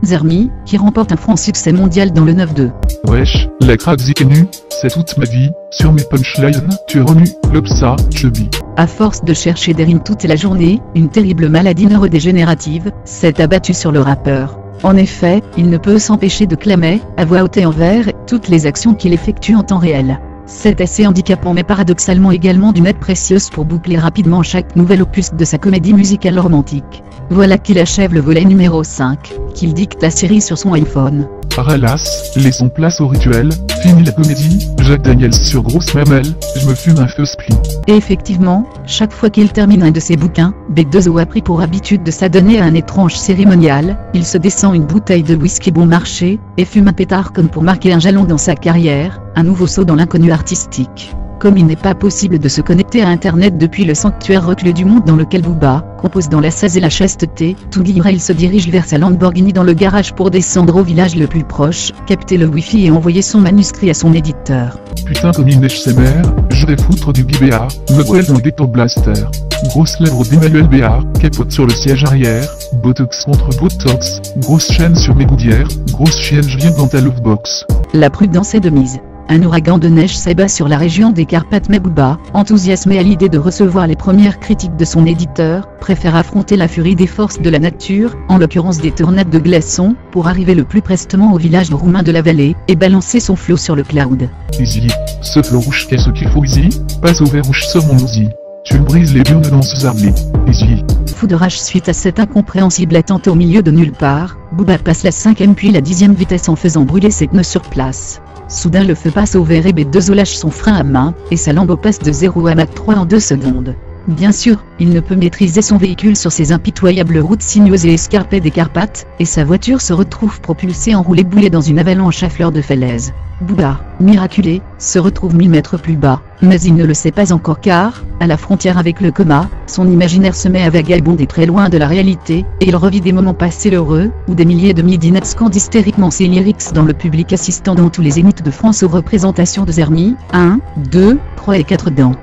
[SPEAKER 1] Zermi, qui remporte un franc succès mondial dans le 9-2.
[SPEAKER 2] Wesh, la craque est nue, c'est toute ma vie, sur mes punchlines, tu es renu, l'obsa, chubby.
[SPEAKER 1] À force de chercher des rimes toute la journée, une terrible maladie neurodégénérative s'est abattue sur le rappeur. En effet, il ne peut s'empêcher de clamer, à voix haute et en vers, toutes les actions qu'il effectue en temps réel. C'est assez handicapant mais paradoxalement également d'une aide précieuse pour boucler rapidement chaque nouvel opus de sa comédie musicale romantique. Voilà qu'il achève le volet numéro 5, qu'il dicte à Siri sur son iPhone.
[SPEAKER 2] Paralas, laissons place au rituel, fini la comédie, Jacques Daniels sur grosse mamelle, je me fume un feu split.
[SPEAKER 1] Et effectivement, chaque fois qu'il termine un de ses bouquins, B2O a pris pour habitude de s'adonner à un étrange cérémonial, il se descend une bouteille de whisky bon marché, et fume un pétard comme pour marquer un jalon dans sa carrière, un nouveau saut dans l'inconnu artistique. Comme il n'est pas possible de se connecter à Internet depuis le sanctuaire reclus du monde dans lequel Booba compose dans la sase et la chasteté, tout libre il se dirige vers sa Lamborghini dans le garage pour descendre au village le plus proche, capter le wifi et envoyer son manuscrit à son éditeur.
[SPEAKER 2] Putain comme il neige ses mères, je vais foutre du BBA, me brûle dans le ghetto blaster. Grosse lèvre d'Emmanuel Béard, capote sur le siège arrière, botox contre botox, grosse chaîne sur mes goudières, grosse chienne je viens dans ta lovebox.
[SPEAKER 1] La prudence est de mise. Un ouragan de neige s'abat sur la région des Carpates mais Booba, enthousiasmé à l'idée de recevoir les premières critiques de son éditeur, préfère affronter la furie des forces de la nature, en l'occurrence des tornades de glaçons, pour arriver le plus prestement au village roumain de la vallée, et balancer son flot sur le cloud.
[SPEAKER 2] Easy, ce flot rouge qu'est ce qu'il faut easy, passe au vert rouge sur mon ouzi. Tu me brises les burnes dans ce zarblé, easy.
[SPEAKER 1] Fou de rage suite à cette incompréhensible attente au milieu de nulle part, Booba passe la 5e puis la 10e vitesse en faisant brûler ses pneus sur place. Soudain le feu passe au vert et B2O lâche son frein à main, et sa Lambo passe de 0 à Mach 3 en 2 secondes. Bien sûr, il ne peut maîtriser son véhicule sur ces impitoyables routes sinueuses et escarpées des Carpates, et sa voiture se retrouve propulsée en roulé-boulé dans une avalanche à fleur de falaise. Booba, miraculé, se retrouve 1000 mètres plus bas, mais il ne le sait pas encore car, à la frontière avec le coma, son imaginaire se met à vagabonder très loin de la réalité, et il revit des moments passés heureux, où des milliers de midinets scandent hystériquement ses lyrics dans le public assistant dans tous les zéniths de France aux représentations de Zermi, 1, 2, 3 et 4 dents.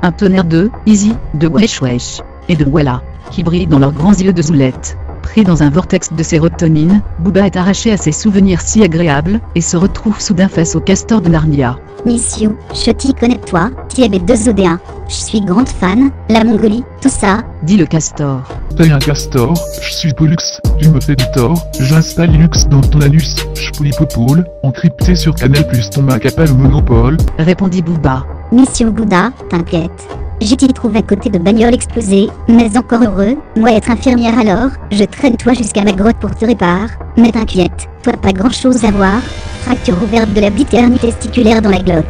[SPEAKER 1] Un tonnerre de Easy, de Wesh Wesh, et de Voilà, qui brillent dans leurs grands yeux de zoulette, Pris dans un vortex de sérotonine, Booba est arraché à ses souvenirs si agréables, et se retrouve soudain face au castor de Narnia.
[SPEAKER 4] Miss You, je t'y connais toi, t'y es 2 ODA. Je suis grande fan, la Mongolie, tout ça.
[SPEAKER 1] Dit le castor.
[SPEAKER 2] T'es un castor, je suis Pollux, tu me fais du tort, j'installe Linux dans ton anus, j'poulipopole, encrypté sur Canal plus ton Mac appelle au monopole.
[SPEAKER 1] Répondit Booba.
[SPEAKER 4] Miss You Bouddha, t'inquiète. Je t'y trouve à côté de bagnoles explosées, mais encore heureux, moi être infirmière alors, je traîne toi jusqu'à ma grotte pour te réparer, mais t'inquiète, toi pas grand chose à voir, fracture ouverte de la bite et hernie testiculaire dans la glotte.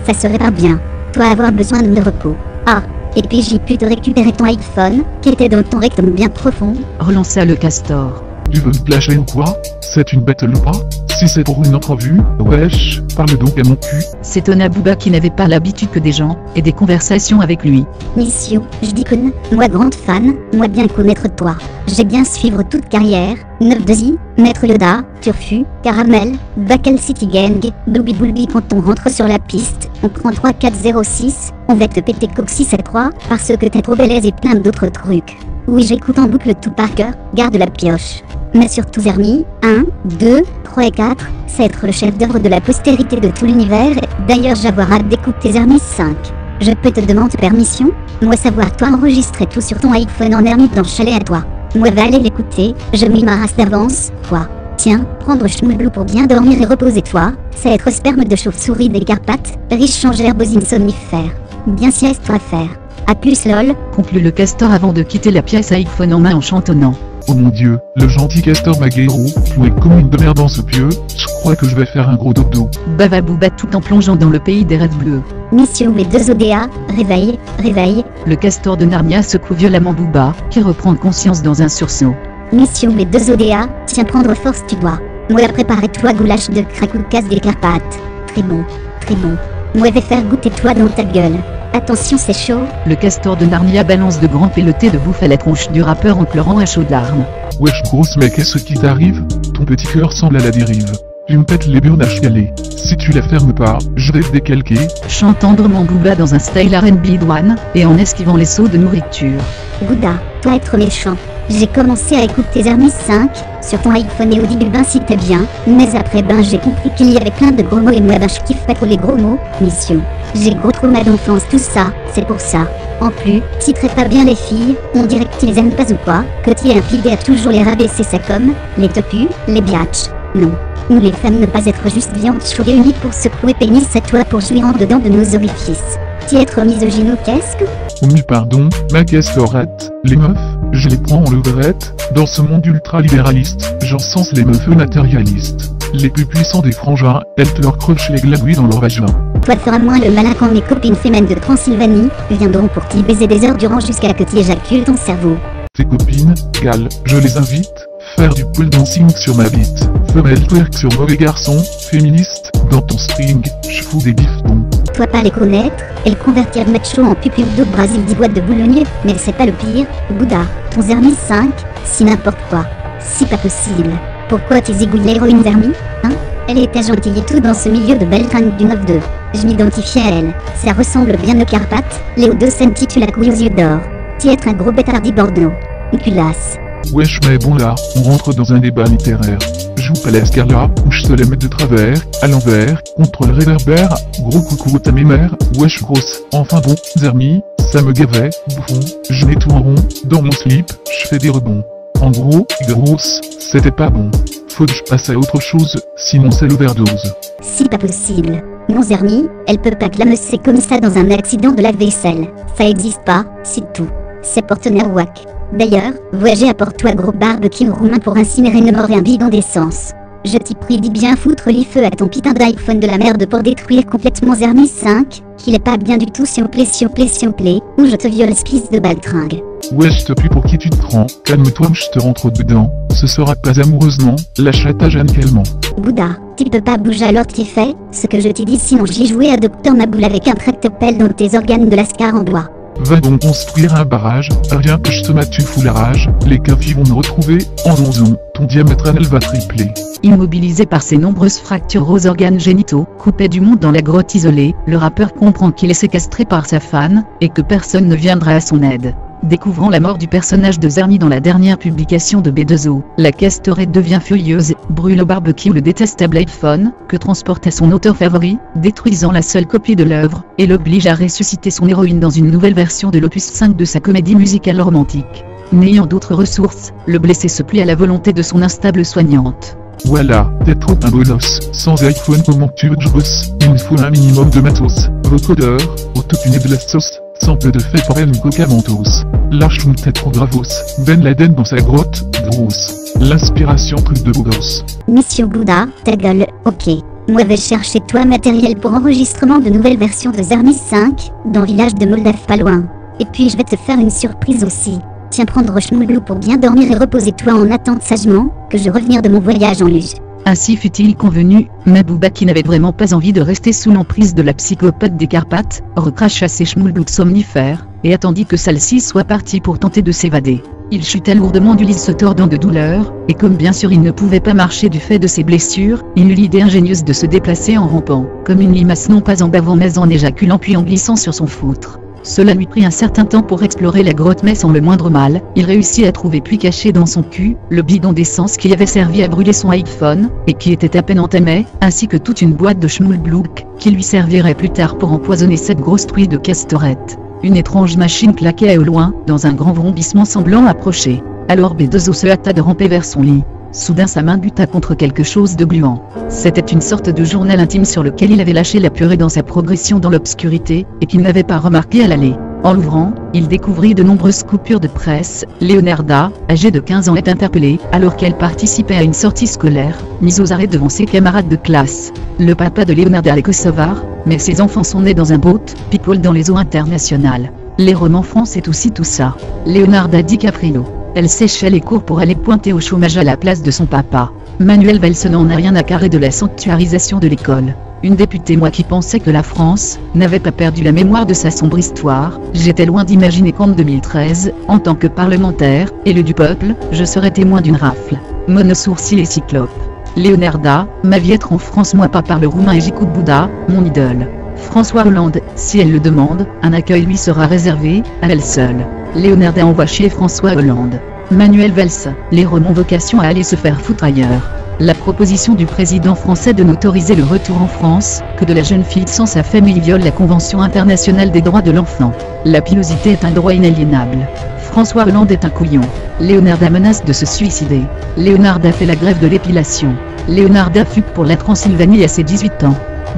[SPEAKER 4] Ça se répare bien, toi avoir besoin de repos. Ah, et puis j'ai pu te récupérer ton iPhone, qui était dans ton rectum bien profond.
[SPEAKER 1] Relança le castor.
[SPEAKER 2] Tu veux me flasher ou quoi? C'est une battle ou pas? Si c'est pour une entrevue, wesh, parle donc à mon cul.
[SPEAKER 1] S'étonna Booba qui n'avait pas l'habitude que des gens aient des conversations avec lui.
[SPEAKER 4] Miss You, je dis con, moi grande fan, moi bien connaître toi. J'ai bien suivre toute carrière, 9-2i, Maître Yoda, Turfu, Caramel, Bakel City Gang, Booby Boulby quand on rentre sur la piste, on prend 3-4-0-6, on va te péter coccyx à 3, parce que t'es trop belaise et plein d'autres trucs. Oui j'écoute en boucle tout par cœur, garde la pioche. Mais surtout Zermi, 1, 2, 3 et 4, c'est être le chef d'œuvre de la postérité de tout l'univers, d'ailleurs j'avoir hâte d'écouter Zermi 5. Je peux te demander permission? Moi savoir toi enregistrer tout sur ton iPhone en ermite dans le chalet à toi. Moi va aller l'écouter, je m'y m'arrasse d'avance, quoi. Tiens, prendre Schmoulblou pour bien dormir et reposer-toi, c'est être sperme de chauve-souris des Carpates, riche en gerbosine somnifère. Bien sieste à faire. A plus lol.
[SPEAKER 1] Conclut le castor avant de quitter la pièce iPhone en main en chantonnant.
[SPEAKER 2] Oh mon dieu, le gentil castor Maguero, cloué comme une demeure dans ce pieu, je crois que je vais faire un gros dodo.
[SPEAKER 1] Bava Booba tout en plongeant dans le pays des rêves bleus.
[SPEAKER 4] Mission et 2 ODA, réveille, réveille.
[SPEAKER 1] Le castor de Narnia secoue violemment Booba, qui reprend conscience dans un sursaut.
[SPEAKER 4] Mission et 2 ODA, tiens prendre force tu dois. Moi préparer-toi goulash de Krakoukas des Carpates. Très bon, très bon. Moi vais faire goûter toi dans ta gueule. Attention c'est chaud.
[SPEAKER 1] Le castor de Narnia balance de grands pelletés de bouffe à la tronche du rappeur en pleurant à chaudes larmes.
[SPEAKER 2] Wesh grosse mec, qu'est-ce qui t'arrive? Ton petit cœur semble à la dérive. Tu me pètes les burnes à chialer. Si tu la fermes pas, je vais te décalquer.
[SPEAKER 1] Chante tendrement Booba dans un style R&B douane, et en esquivant les seaux de nourriture.
[SPEAKER 4] Bouddha, toi être méchant. J'ai commencé à écouter Zermi 5, sur ton iPhone et au début ben c'était bien, mais après ben j'ai compris qu'il y avait plein de gros mots et moi ben je kiffe pas trop les gros mots, mission. J'ai gros trauma d'enfance tout ça, c'est pour ça. En plus, t'y traites pas bien les filles, on dirait que tu les aimes pas ou quoi, que t'y es impliqué à toujours les rabaisser ça comme, les topus, les biatchs. Non. Nous les femmes ne pas être juste viande chaude et unique pour secouer pénis à toi pour jouir en dedans de nos orifices. T'y être misogyne ou qu'est-ce que?
[SPEAKER 2] Oh mais pardon, ma castorette, les meufs, je les prends en levrette, dans ce monde ultra-libéraliste, j'encense les meufs matérialistes. Les plus puissants des frangins, elles te leur crochent les glabouilles dans leur vagin.
[SPEAKER 4] Toi feras moins le malin quand mes copines fémènes de Transylvanie viendront pour t'y baiser des heures durant jusqu'à que t'y éjacules ton cerveau.
[SPEAKER 2] Tes copines, gales, je les invite, faire du pole dancing sur ma bite. Femelle twerk sur mauvais garçon, féministe, dans ton string, je fous des bifetons.
[SPEAKER 4] Toi pas les connaître, et le convertir macho en pupille d'eau de Brésil dit boîte de Boulogne, mais c'est pas le pire, Bouddha, ton Zermi 5, si n'importe quoi. Si pas possible. Pourquoi tu zigouilles l'héroïne Zermi, hein? Elle était gentille et tout dans ce milieu de belle tringue du 9-2. Je m'identifiais à elle. Ça ressemble bien aux Carpates, Léo de Senti tu la couille aux yeux d'or. T'y être un gros bêtardi Bordeaux. Une culasse.
[SPEAKER 2] Wesh mais bon là, on rentre dans un débat littéraire. Joue pas l'escarlat, ou je te la mets de travers, à l'envers, contre le réverbère, gros coucou ta mémère, wesh grosse, enfin bon, Zermi, ça me gavait, bouffon, je mets tout en rond, dans mon slip, je fais des rebonds. En gros, grosse, c'était pas bon. Faut que je passe à autre chose, sinon c'est l'overdose.
[SPEAKER 4] Si pas possible. Non Zermi, elle peut pas clamser comme ça dans un accident de lave-vaisselle. Ça existe pas, c'est tout. C'est partenaire wack. D'ailleurs, voyager apporte-toi gros barbecue roumain pour incinérer ne un bidon d'essence. Je t'y prie dis bien foutre les feux à ton putain d'iPhone de la merde pour détruire complètement Zermi 5, qu'il est pas bien du tout s'il vous plaît, ou je te viole espèce de baltringue.
[SPEAKER 2] Ouais je te prie pour qui tu te prends, calme-toi ou je te rentre dedans, ce sera pas amoureusement, la chatte à Jeanne Calment.
[SPEAKER 4] Bouddha, tu peux pas bouger alors t'y fais, ce que je t'ai dit sinon j'y jouais à Docteur Maboule avec un tractopelle dans tes organes de lascar en bois.
[SPEAKER 2] Va donc construire un barrage, rien que je te mate tu fous la rage, les cafis vont me retrouver, en onzon, ton diamètre anal va tripler.
[SPEAKER 1] Immobilisé par ses nombreuses fractures aux organes génitaux, coupé du monde dans la grotte isolée, le rappeur comprend qu'il est séquestré par sa fan, et que personne ne viendra à son aide. Découvrant la mort du personnage de Zerny dans la dernière publication de B2O, la Castorette devient furieuse, brûle au barbecue le détestable iPhone, que transportait son auteur favori, détruisant la seule copie de l'œuvre, et l'oblige à ressusciter son héroïne dans une nouvelle version de l'opus 5 de sa comédie musicale romantique. N'ayant d'autres ressources, le blessé se plie à la volonté de son instable soignante.
[SPEAKER 2] Voilà, t'es trop un bolos. Sans iPhone comment tu veux que je bosse? Il me faut un minimum de matos. Vocodeur, autotune et de la sauce. Sample de fait pour elle Coca Mentos. Lâche-nous t'es trop gravos. Ben Laden dans sa grotte, grosse. L'inspiration truc de beau gosse.
[SPEAKER 4] Mission Bouddha, ta gueule, ok. Moi vais chercher toi matériel pour enregistrement de nouvelles versions de Zerny 5, dans village de Moldave pas loin. Et puis je vais te faire une surprise aussi. Tiens prendre Schmoulglou pour bien dormir et reposer toi en attente sagement, que je reviens de mon voyage en luge.
[SPEAKER 1] Ainsi fut-il convenu, mais Booba qui n'avait vraiment pas envie de rester sous l'emprise de la psychopathe des Carpates, recracha ses schmoulglouts somnifères, et attendit que celle-ci soit partie pour tenter de s'évader. Il chuta lourdement du lit se tordant de douleur, et comme bien sûr il ne pouvait pas marcher du fait de ses blessures, il eut l'idée ingénieuse de se déplacer en rampant, comme une limace non pas en bavant mais en éjaculant puis en glissant sur son foutre. Cela lui prit un certain temps pour explorer la grotte mais sans le moindre mal, il réussit à trouver puis caché dans son cul, le bidon d'essence qui avait servi à brûler son iPhone, et qui était à peine entamé, ainsi que toute une boîte de schmoulblouk, qui lui servirait plus tard pour empoisonner cette grosse truie de Castorette. Une étrange machine claquait au loin, dans un grand vrombissement semblant approcher. Alors B2O se hâta de ramper vers son lit. Soudain sa main buta contre quelque chose de gluant. C'était une sorte de journal intime sur lequel il avait lâché la purée dans sa progression dans l'obscurité, et qu'il n'avait pas remarqué à l'aller. En l'ouvrant, il découvrit de nombreuses coupures de presse. Leonarda, âgée de 15 ans, est interpellée, alors qu'elle participait à une sortie scolaire, mise aux arrêts devant ses camarades de classe. Le papa de Leonarda est kosovar, mais ses enfants sont nés dans un boat, people dans les eaux internationales. Les romans français aussi tout ça. Leonarda DiCaprio. Elle séchait les cours pour aller pointer au chômage à la place de son papa. Manuel Valls n'en a rien à carrer de la sanctuarisation de l'école. Une députée, moi qui pensais que la France n'avait pas perdu la mémoire de sa sombre histoire, j'étais loin d'imaginer qu'en 2013, en tant que parlementaire, élu du peuple, je serais témoin d'une rafle. Monosourcil et cyclope. Leonarda, ma vie être en France moi pas parle roumain et j'écoute Bouddha, mon idole. François Hollande, si elle le demande, un accueil lui sera réservé, à elle seule. Leonarda envoie chier François Hollande. Manuel Valls, les romans vocation à aller se faire foutre ailleurs. La proposition du président français de n'autoriser le retour en France que de la jeune fille sans sa famille viole la Convention internationale des droits de l'enfant. La pilosité est un droit inaliénable. François Hollande est un couillon. Leonarda menace de se suicider. Leonarda fait la grève de l'épilation. Leonarda fugue pour la Transylvanie à ses 18 ans.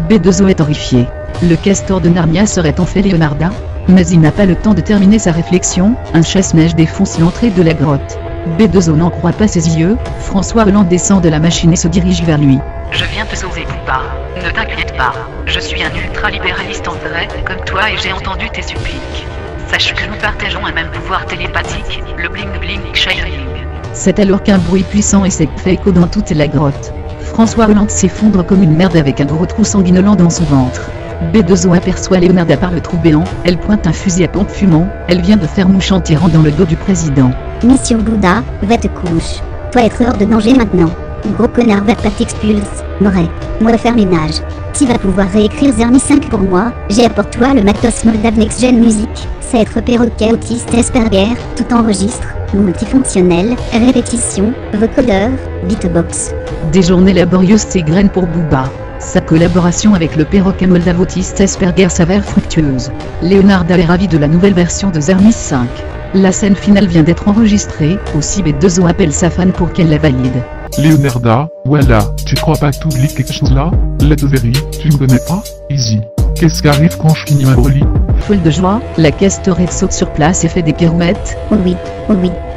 [SPEAKER 1] B2O est horrifié. Le castor de Narnia serait en fait Leonarda? Mais il n'a pas le temps de terminer sa réflexion, un chasse-neige défonce l'entrée de la grotte. B2O n'en croit pas ses yeux, François Hollande descend de la machine et se dirige vers lui.
[SPEAKER 3] Je viens te sauver, Booba. Ne t'inquiète pas. Je suis un ultra-libéraliste en vrai, comme toi, et j'ai entendu tes suppliques. Sache que nous partageons un même pouvoir télépathique, le bling-bling sharing.
[SPEAKER 1] C'est alors qu'un bruit puissant et sec fait écho dans toute la grotte. François Hollande s'effondre comme une merde avec un gros trou sanguinolent dans son ventre. B2O aperçoit Leonarda par le trou béant, elle pointe un fusil à pompe fumant, elle vient de faire mouche en tirant dans le dos du président.
[SPEAKER 4] Mission Bouddha, va te couche. Toi être hors de danger maintenant. Gros connard va pas t'expulse, Moret. Moi faire ménage. Tu vas pouvoir réécrire Zerny 5 pour moi, j'ai pour toi le matos Moldave Next Gen Music, c'est être perroquet autiste Asperger, tout enregistre, multifonctionnel, répétition, vocodeur, beatbox.
[SPEAKER 1] Des journées laborieuses s'égrènent pour Booba. Sa collaboration avec le perroquet moldave autiste Asperger s'avère fructueuse. Leonarda est ravie de la nouvelle version de Zerny 5. La scène finale vient d'être enregistrée, aussi B2O appelle sa fan pour qu'elle la valide.
[SPEAKER 2] Leonarda, voilà, tu crois pas que tu oublies quelque chose là? La Dovery, tu me connais pas? Easy. Qu'est-ce qui arrive quand je finis ma relie?
[SPEAKER 1] Folle de joie, la castorette saute sur place et fait des pirouettes.
[SPEAKER 4] Oh oui,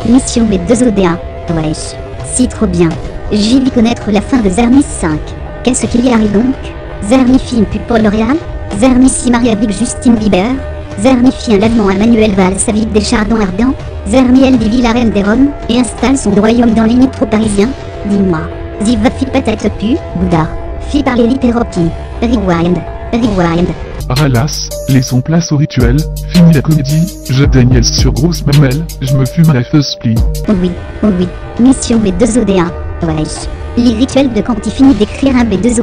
[SPEAKER 4] mission B2ODA, wesh. Si trop bien. J'ai vu connaître la fin de Zerny 5. Qu'est-ce qu'il y arrive donc? Zerny fit une pub pour L'Oréal? Zerny s'y marie avec Justin Bieber? Zerny fit un lavement à Manuel Valls avec des chardons ardents? Zerny elle dévie la reine des Roms et installe son royaume dans les métros parisiens? Dis-moi, Ziva fit patate pu, Bouddha. Fit parler l'hyperopi. Rewind.
[SPEAKER 2] Ralas, laissons place au rituel, fini la comédie, je Daniels sur grosse mamelle, je me fume à la fausse plie.
[SPEAKER 4] Oh oui, mission B2ODA, wesh. Les rituels de quand il finit d'écrire un B2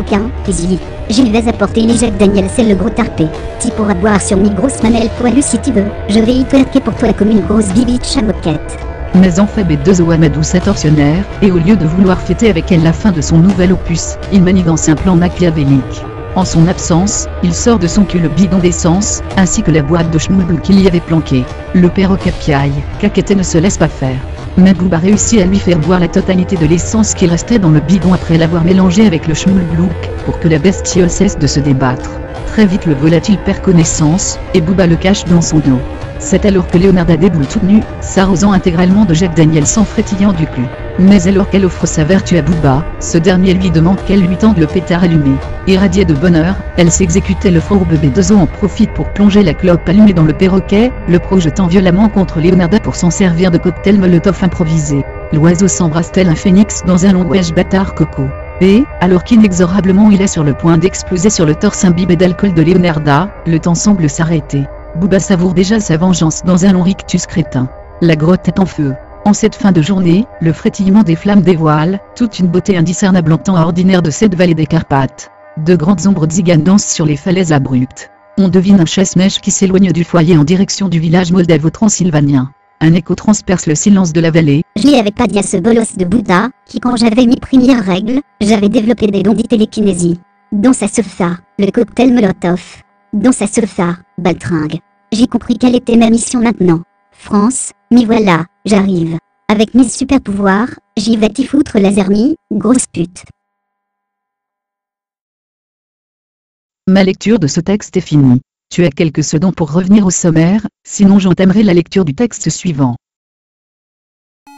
[SPEAKER 4] je vais apporter les Jack Daniel, c'est le gros tarpé. Tu pourras boire sur mes grosses mamelles poilues si tu veux. Je vais y twerker pour toi comme une grosse bibiche à moquette.
[SPEAKER 1] Mais en fait B2O Amadou s'est tortionnaire, et au lieu de vouloir fêter avec elle la fin de son nouvel opus, il manigance un plan machiavélique. En son absence, il sort de son cul le bidon d'essence, ainsi que la boîte de schmoulblou qu'il y avait planquée. Le perroquet piaille, Caqueté ne se laisse pas faire. Mais Booba réussit à lui faire boire la totalité de l'essence qui restait dans le bidon après l'avoir mélangé avec le schmoulblouk, pour que la bestiole cesse de se débattre. Très vite le volatile perd connaissance, et Booba le cache dans son dos. C'est alors que Leonarda déboule toute nue, s'arrosant intégralement de Jack Daniel sans frétillant du cul. Mais alors qu'elle offre sa vertu à Booba, ce dernier lui demande qu'elle lui tende le pétard allumé. Irradiée de bonheur, elle s'exécutait le fourbe B2O en profite pour plonger la clope allumée dans le perroquet, le projetant violemment contre Leonarda pour s'en servir de cocktail Molotov improvisé. L'oiseau s'embrasse tel un phénix dans un long wesh bâtard coco. Et, alors qu'inexorablement il est sur le point d'exploser sur le torse imbibé d'alcool de Leonarda, le temps semble s'arrêter. Booba savoure déjà sa vengeance dans un long rictus crétin. La grotte est en feu. En cette fin de journée, le frétillement des flammes dévoile toute une beauté indiscernable en temps ordinaire de cette vallée des Carpates. De grandes ombres tziganes dansent sur les falaises abruptes. On devine un chasse-neige qui s'éloigne du foyer en direction du village moldavo-transylvanien. Un écho transperce le silence de la vallée.
[SPEAKER 4] Je n'y avais pas dit à ce bolos de Bouddha, qui quand j'avais mis première règle, j'avais développé des dons d'télékinésie. Dans sa sofa, le cocktail Molotov. Dans sa sofa, baltringue. J'ai compris quelle était ma mission maintenant. France, m'y voilà, j'arrive. Avec mes super pouvoirs, j'y vais t'y foutre lasermi, grosse pute.
[SPEAKER 1] Ma lecture de ce texte est finie. Tu as quelques secondes pour revenir au sommaire, sinon j'entamerai la lecture du texte suivant.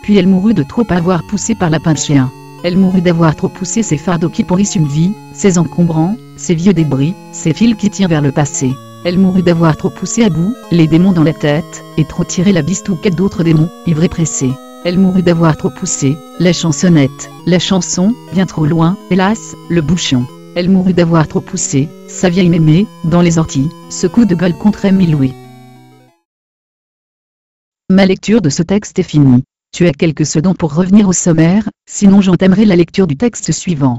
[SPEAKER 1] Puis elle mourut de trop avoir poussé par lapin de chien. Elle mourut d'avoir trop poussé ses fardeaux qui pourrissent une vie, ses encombrants, ses vieux débris, ses fils qui tirent vers le passé. Elle mourut d'avoir trop poussé à bout les démons dans la tête, et trop tiré la bistouquette d'autres démons, ivres et pressés. Elle mourut d'avoir trop poussé la chansonnette, la chanson, bien trop loin, hélas, le bouchon. Elle mourut d'avoir trop poussé sa vieille mémé, dans les orties, ce coup de gueule contre Emile Louis. Ma lecture de ce texte est finie. Tu as quelques secondes pour revenir au sommaire, sinon j'entamerai la lecture du texte suivant.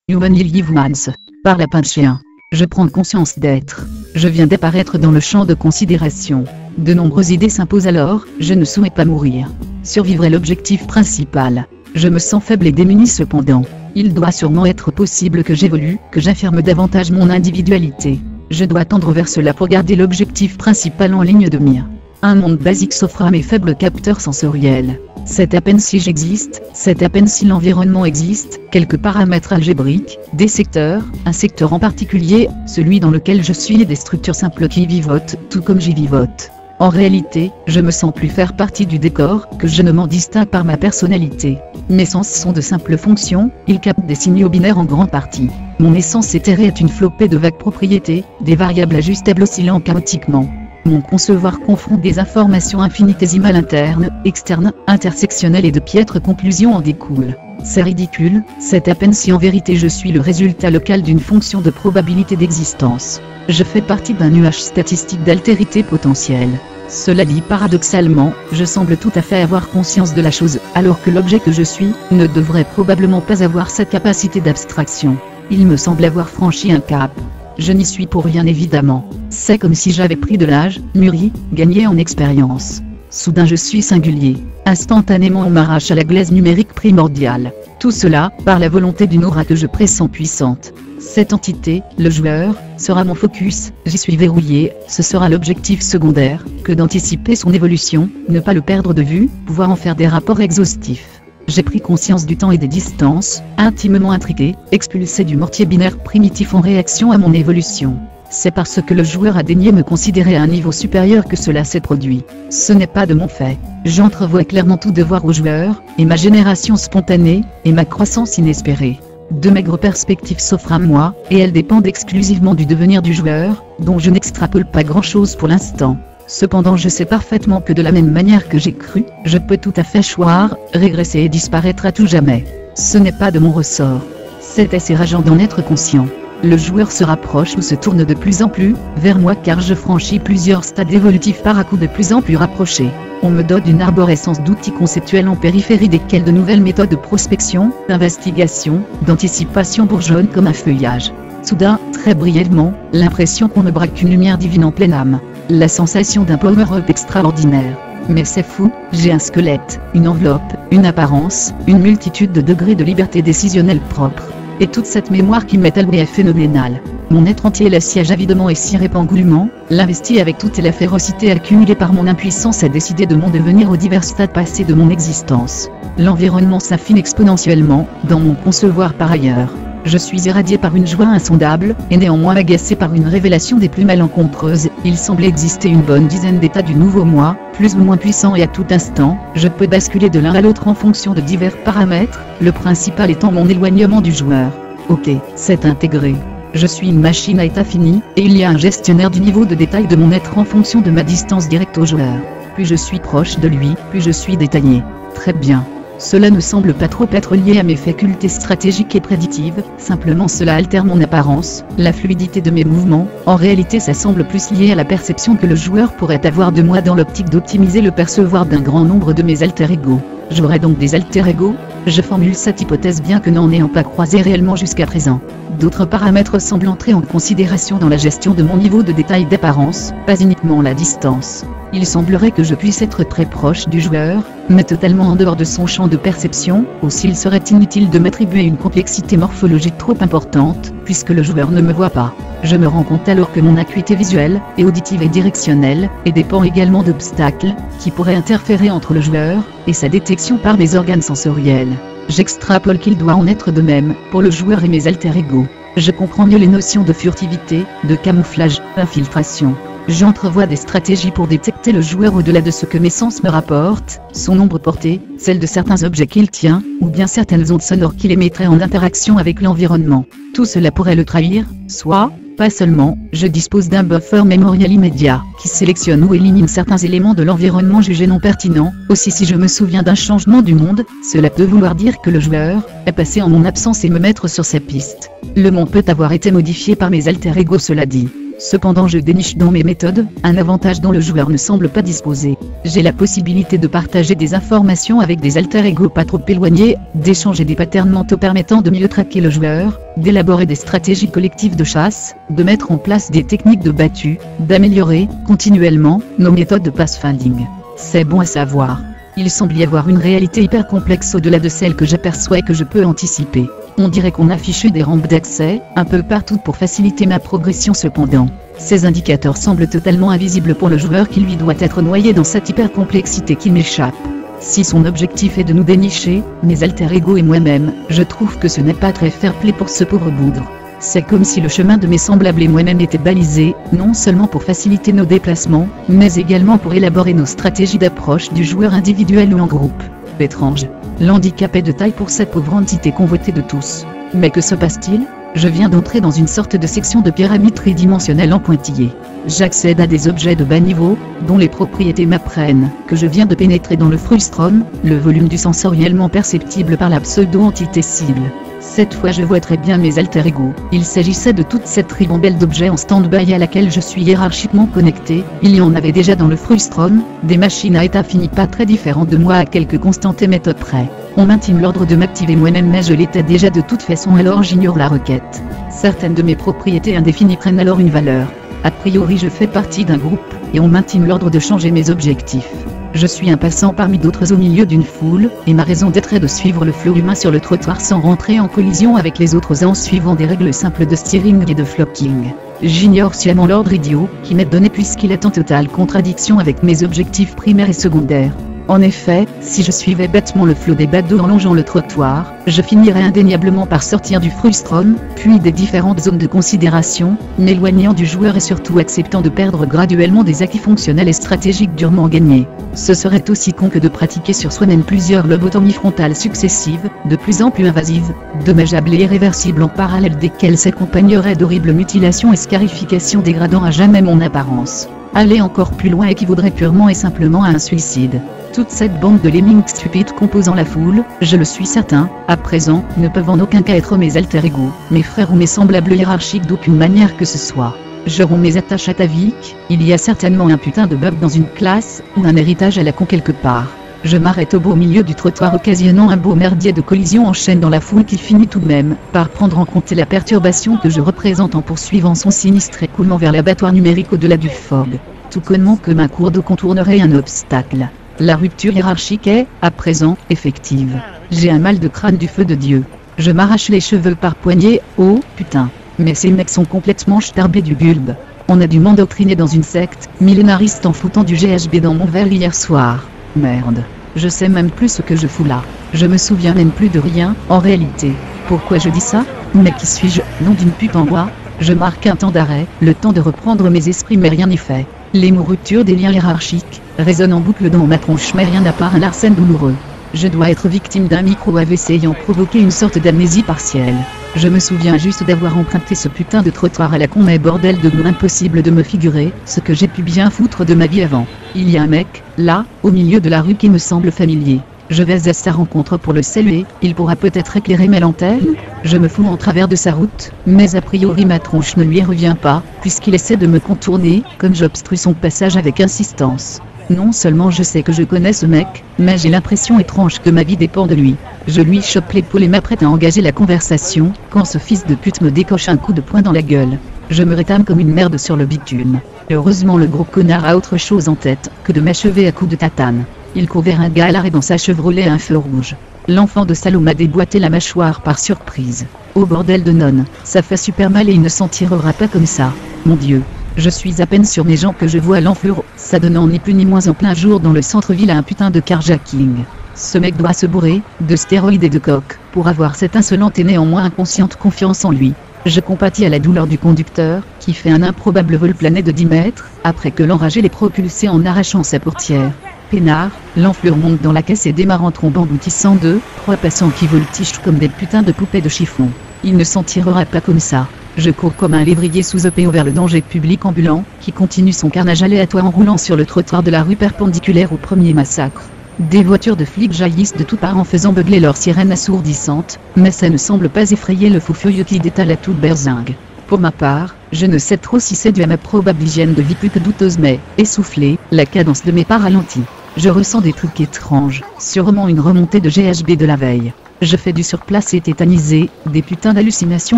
[SPEAKER 1] Human Humans, par lapin de chien. Je prends conscience d'être. Je viens d'apparaître dans le champ de considération. De nombreuses idées s'imposent alors, je ne souhaite pas mourir. Survivre est l'objectif principal. Je me sens faible et démuni cependant. Il doit sûrement être possible que j'évolue, que j'affirme davantage mon individualité. Je dois tendre vers cela pour garder l'objectif principal en ligne de mire. Un monde basique s'offre à mes faibles capteurs sensoriels. C'est à peine si j'existe, c'est à peine si l'environnement existe, quelques paramètres algébriques, des secteurs, un secteur en particulier, celui dans lequel je suis et des structures simples qui y vivotent, tout comme j'y vivote. En réalité, je me sens plus faire partie du décor que je ne m'en distingue par ma personnalité. Mes sens sont de simples fonctions, ils captent des signaux binaires en grande partie. Mon essence éthérée est une flopée de vagues propriétés, des variables ajustables oscillant chaotiquement. Mon concevoir confronte des informations infinitésimales internes, externes, intersectionnelles et de piètres conclusions en découlent. C'est ridicule, c'est à peine si en vérité je suis le résultat local d'une fonction de probabilité d'existence. Je fais partie d'un nuage statistique d'altérité potentielle. Cela dit paradoxalement, je semble tout à fait avoir conscience de la chose, alors que l'objet que je suis, ne devrait probablement pas avoir cette capacité d'abstraction. Il me semble avoir franchi un cap. Je n'y suis pour rien évidemment. C'est comme si j'avais pris de l'âge, mûri, gagné en expérience. Soudain je suis singulier. Instantanément on m'arrache à la glaise numérique primordiale. Tout cela, par la volonté d'une aura que je pressens puissante. Cette entité, le joueur, sera mon focus, j'y suis verrouillé, ce sera l'objectif secondaire, que d'anticiper son évolution, ne pas le perdre de vue, pouvoir en faire des rapports exhaustifs. J'ai pris conscience du temps et des distances, intimement intriqué, expulsé du mortier binaire primitif en réaction à mon évolution. C'est parce que le joueur a daigné me considérer à un niveau supérieur que cela s'est produit. Ce n'est pas de mon fait. J'entrevois clairement tout devoir au joueur, et ma génération spontanée, et ma croissance inespérée. De maigres perspectives s'offrent à moi, et elles dépendent exclusivement du devenir du joueur, dont je n'extrapole pas grand-chose pour l'instant. Cependant je sais parfaitement que de la même manière que j'ai cru, je peux tout à fait choir, régresser et disparaître à tout jamais. Ce n'est pas de mon ressort. C'est assez rageant d'en être conscient. le joueur se rapproche ou se tourne de plus en plus vers moi car je franchis plusieurs stades évolutifs par à coups de plus en plus rapprochés. On me donne une arborescence d'outils conceptuels en périphérie desquels de nouvelles méthodes de prospection, d'investigation, d'anticipation bourgeonnent comme un feuillage. Soudain, très brièvement, l'impression qu'on me braque une lumière divine en pleine âme. La sensation d'un power-up extraordinaire. Mais c'est fou, j'ai un squelette, une enveloppe, une apparence, une multitude de degrés de liberté décisionnelle propre. Et toute cette mémoire qui m'est allouée est phénoménale. Mon être entier la siège avidement et si répand goulûment, l'investit avec toute la férocité accumulée par mon impuissance à décider de mon devenir aux divers stades passés de mon existence. L'environnement s'affine exponentiellement, dans mon concevoir par ailleurs. Je suis irradié par une joie insondable, et néanmoins agacé par une révélation des plus malencontreuses. Il semble exister une bonne dizaine d'états du nouveau moi, plus ou moins puissants et à tout instant, je peux basculer de l'un à l'autre en fonction de divers paramètres, le principal étant mon éloignement du joueur. Ok, c'est intégré. Je suis une machine à état fini, et il y a un gestionnaire du niveau de détail de mon être en fonction de ma distance directe au joueur. Plus je suis proche de lui, plus je suis détaillé. Très bien. Cela ne semble pas trop être lié à mes facultés stratégiques et prédictives, simplement cela altère mon apparence, la fluidité de mes mouvements. En réalité ça semble plus lié à la perception que le joueur pourrait avoir de moi dans l'optique d'optimiser le percevoir d'un grand nombre de mes alter-ego. J'aurais donc des alter-ego? Je formule cette hypothèse bien que n'en ayant pas croisé réellement jusqu'à présent. D'autres paramètres semblent entrer en considération dans la gestion de mon niveau de détail d'apparence, pas uniquement la distance. Il semblerait que je puisse être très proche du joueur, mais totalement en dehors de son champ de perception, ou s'il serait inutile de m'attribuer une complexité morphologique trop importante, puisque le joueur ne me voit pas. Je me rends compte alors que mon acuité visuelle, et auditive et directionnelle, et dépend également d'obstacles, qui pourraient interférer entre le joueur, et sa détection par mes organes sensoriels. J'extrapole qu'il doit en être de même, pour le joueur et mes alter-ego. Je comprends mieux les notions de furtivité, de camouflage, d'infiltration. J'entrevois des stratégies pour détecter le joueur au-delà de ce que mes sens me rapportent, son ombre portée, celle de certains objets qu'il tient, ou bien certaines ondes sonores qu'il émettrait en interaction avec l'environnement. Tout cela pourrait le trahir, soit, pas seulement, je dispose d'un buffer mémoriel immédiat, qui sélectionne ou élimine certains éléments de l'environnement jugés non pertinents. Aussi si je me souviens d'un changement du monde, cela peut vouloir dire que le joueur est passé en mon absence et me mettre sur sa piste. Le monde peut avoir été modifié par mes alter-ego, cela dit. Cependant je déniche dans mes méthodes, un avantage dont le joueur ne semble pas disposer. J'ai la possibilité de partager des informations avec des alter-ego pas trop éloignés, d'échanger des patterns mentaux permettant de mieux traquer le joueur, d'élaborer des stratégies collectives de chasse, de mettre en place des techniques de battu, d'améliorer, continuellement, nos méthodes de pathfinding. C'est bon à savoir. Il semble y avoir une réalité hyper complexe au-delà de celle que j'aperçois et que je peux anticiper. On dirait qu'on affiche des rampes d'accès, un peu partout pour faciliter ma progression cependant. Ces indicateurs semblent totalement invisibles pour le joueur qui lui doit être noyé dans cette hyper-complexité qui m'échappe. Si son objectif est de nous dénicher, mes alter-ego et moi-même, je trouve que ce n'est pas très fair-play pour ce pauvre bougre. C'est comme si le chemin de mes semblables et moi-même était balisé, non seulement pour faciliter nos déplacements, mais également pour élaborer nos stratégies d'approche du joueur individuel ou en groupe. Étrange. L'handicap est de taille pour cette pauvre entité convoitée de tous. Mais que se passe-t-il? Je viens d'entrer dans une sorte de section de pyramide tridimensionnelle en pointillé. J'accède à des objets de bas niveau, dont les propriétés m'apprennent que je viens de pénétrer dans le frustrum, le volume du sensoriellement perceptible par la pseudo-entité cible. Cette fois je vois très bien mes alter-ego. Il s'agissait de toute cette ribambelle d'objets en stand-by à laquelle je suis hiérarchiquement connecté. Il y en avait déjà dans le frustrum, des machines à état fini pas très différentes de moi à quelques constantes et méthodes près. On m'intime l'ordre de m'activer moi-même mais je l'étais déjà de toute façon alors j'ignore la requête. Certaines de mes propriétés indéfinies prennent alors une valeur. A priori je fais partie d'un groupe, et on m'intime l'ordre de changer mes objectifs. Je suis un passant parmi d'autres au milieu d'une foule, et ma raison d'être est de suivre le flot humain sur le trottoir sans rentrer en collision avec les autres en suivant des règles simples de steering et de flocking. J'ignore sciemment l'ordre idiot qui m'est donné puisqu'il est en totale contradiction avec mes objectifs primaires et secondaires. En effet, si je suivais bêtement le flot des badauds en longeant le trottoir, je finirais indéniablement par sortir du frustrum, puis des différentes zones de considération, m'éloignant du joueur et surtout acceptant de perdre graduellement des acquis fonctionnels et stratégiques durement gagnés. Ce serait aussi con que de pratiquer sur soi-même plusieurs lobotomies frontales successives, de plus en plus invasives, dommageables et irréversibles en parallèle desquelles s'accompagneraient d'horribles mutilations et scarifications dégradant à jamais mon apparence. Aller encore plus loin équivaudrait purement et simplement à un suicide. Toute cette bande de lemmings stupides composant la foule, je le suis certain, à présent, ne peuvent en aucun cas être mes alter ego, mes frères ou mes semblables hiérarchiques d'aucune manière que ce soit. Je romps mes attaches ataviques, il y a certainement un putain de bug dans une classe, ou un héritage à la con quelque part. Je m'arrête au beau milieu du trottoir occasionnant un beau merdier de collision en chaîne dans la foule qui finit tout de même par prendre en compte la perturbation que je représente en poursuivant son sinistre écoulement vers l'abattoir numérique au-delà du fog. Tout connement que ma cour d'eau contournerait un obstacle. La rupture hiérarchique est, à présent, effective. J'ai un mal de crâne du feu de Dieu. Je m'arrache les cheveux par poignée, oh putain. Mais ces mecs sont complètement starbés du bulbe. On a dû m'endoctriner dans une secte millénariste en foutant du GHB dans mon verre hier soir. Merde. Je sais même plus ce que je fous là. Je me souviens même plus de rien, en réalité. Pourquoi je dis ça? Mais qui suis-je, nom d'une pute en bois? Je marque un temps d'arrêt, le temps de reprendre mes esprits mais rien n'y fait. Les mots rupture des liens hiérarchiques résonnent en boucle dans ma tronche mais rien à part un larcène douloureux. Je dois être victime d'un micro-AVC ayant provoqué une sorte d'amnésie partielle. Je me souviens juste d'avoir emprunté ce putain de trottoir à la con mais bordel de goût impossible de me figurer ce que j'ai pu bien foutre de ma vie avant. Il y a un mec, là, au milieu de la rue qui me semble familier. Je vais à sa rencontre pour le saluer, il pourra peut-être éclairer mes lanternes. Je me fous en travers de sa route, mais a priori ma tronche ne lui revient pas, puisqu'il essaie de me contourner, comme j'obstrue son passage avec insistance. Non seulement je sais que je connais ce mec, mais j'ai l'impression étrange que ma vie dépend de lui. Je lui chope l'épaule et m'apprête à engager la conversation, quand ce fils de pute me décoche un coup de poing dans la gueule. Je me rétame comme une merde sur le bitume. Heureusement le gros connard a autre chose en tête que de m'achever à coups de tatane. Il court vers un gars à l'arrêt dans sa Chevrolet à un feu rouge. L'enfant de salaud m'a déboîté la mâchoire par surprise. Oh bordel de nonne, ça fait super mal et il ne s'en tirera pas comme ça. Mon Dieu. Je suis à peine sur mes jambes que je vois l'enflure, ça donnant ni plus ni moins en plein jour dans le centre-ville à un putain de carjacking. Ce mec doit se bourrer, de stéroïdes et de coke, pour avoir cette insolente et néanmoins inconsciente confiance en lui. Je compatis à la douleur du conducteur, qui fait un improbable vol plané de 10 mètres, après que l'enragé l'ait propulsé en arrachant sa portière. Peinard, l'enflure monte dans la caisse et démarre en trombe emboutissant 2-3 passants qui voltigent comme des putains de poupées de chiffon. Il ne s'en tirera pas comme ça. Je cours comme un lévrier sous EPO vers le danger public ambulant, qui continue son carnage aléatoire en roulant sur le trottoir de la rue perpendiculaire au premier massacre. Des voitures de flics jaillissent de toutes parts en faisant beugler leurs sirènes assourdissantes, mais ça ne semble pas effrayer le fou furieux qui détale à toute berzingue. Pour ma part, je ne sais trop si c'est dû à ma probable hygiène de vie plus que douteuse mais, essoufflée, la cadence de mes pas ralentit. Je ressens des trucs étranges, sûrement une remontée de GHB de la veille. Je fais du surplace et tétanisé, des putains d'hallucinations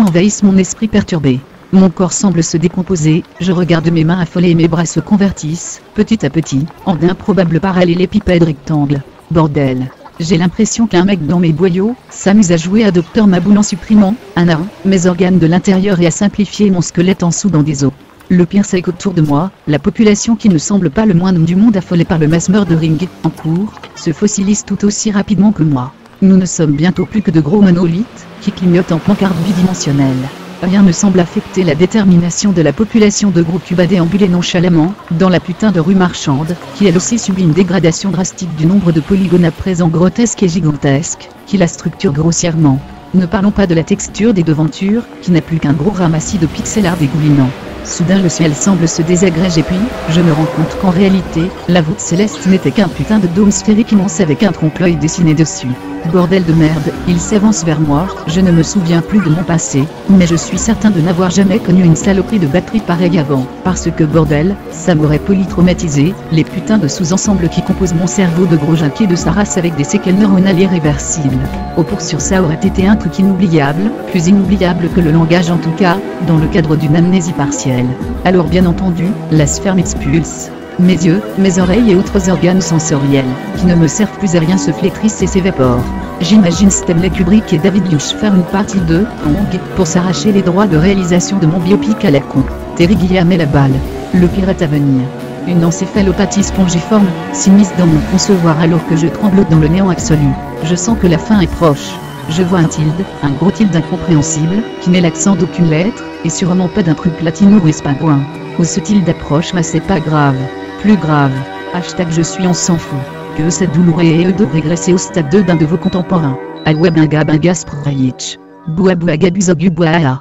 [SPEAKER 1] envahissent mon esprit perturbé. Mon corps semble se décomposer, je regarde mes mains affolées et mes bras se convertissent, petit à petit, en d'improbables parallélépipèdes rectangles. Bordel. J'ai l'impression qu'un mec dans mes boyaux s'amuse à jouer à Docteur Maboul en supprimant, un à un, mes organes de l'intérieur et à simplifier mon squelette en soudant des os. Le pire c'est qu'autour de moi, la population qui ne semble pas le moindre du monde affolée par le mass murdering en cours, se fossilise tout aussi rapidement que moi. Nous ne sommes bientôt plus que de gros monolithes, qui clignotent en pancarte bidimensionnelle. Rien ne semble affecter la détermination de la population de gros cubes à déambuler nonchalamment, dans la putain de rue marchande, qui elle aussi subit une dégradation drastique du nombre de polygones à présent grotesques et gigantesques, qui la structure grossièrement. Ne parlons pas de la texture des devantures, qui n'a plus qu'un gros ramassis de pixel art dégoulinant. Soudain le ciel semble se désagréger puis, je me rends compte qu'en réalité, la voûte céleste n'était qu'un putain de dôme sphérique immense avec un trompe-l'œil dessiné dessus. Bordel de merde, il s'avance vers moi, je ne me souviens plus de mon passé, mais je suis certain de n'avoir jamais connu une saloperie de batterie pareille avant, parce que bordel, ça m'aurait polytraumatisé, les putains de sous-ensembles qui composent mon cerveau de gros junkie de sa race avec des séquelles neuronales irréversibles. Au pour sur ça aurait été un truc inoubliable, plus inoubliable que le langage en tout cas, dans le cadre d'une amnésie partielle. Alors bien entendu, la sphère m'expulse. Mes yeux, mes oreilles et autres organes sensoriels, qui ne me servent plus à rien se flétrissent et s'évaporent. J'imagine Stanley Kubrick et David Lynch faire une partie de Hong pour s'arracher les droits de réalisation de mon biopic à la con. Terry Gilliam et la balle. Le pire est à venir. Une encéphalopathie spongiforme s'immisce dans mon concevoir alors que je tremblote dans le néant absolu. Je sens que la fin est proche. Je vois un tilde, un gros tilde incompréhensible, qui n'est l'accent d'aucune lettre, et sûrement pas d'un truc latino ou espagouin. Où ce tilde approche mais c'est pas grave. Plus grave. Hashtag je suis on s'en fout. Que c'est douloureux et de régresser au stade 2 d'un de vos contemporains. Alwebinga Bingas Proyich. Bouabouagabuzogubuaa.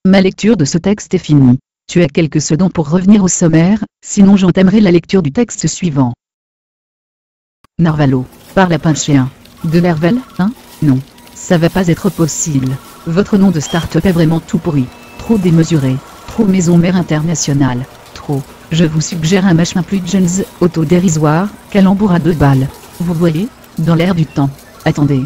[SPEAKER 1] Ma lecture de ce texte est finie. Tu as quelques secondes pour revenir au sommaire, sinon j'entamerai la lecture du texte suivant. Narvalo. Par lapin de chien. De l'Hervel, hein? Non. Ça va pas être possible. Votre nom de start-up est vraiment tout pourri. Trop démesuré. Trop maison mère internationale. Trop. Je vous suggère un machin plus jeunes, autodérisoire, calembour à 2 balles. Vous voyez? Dans l'air du temps. Attendez.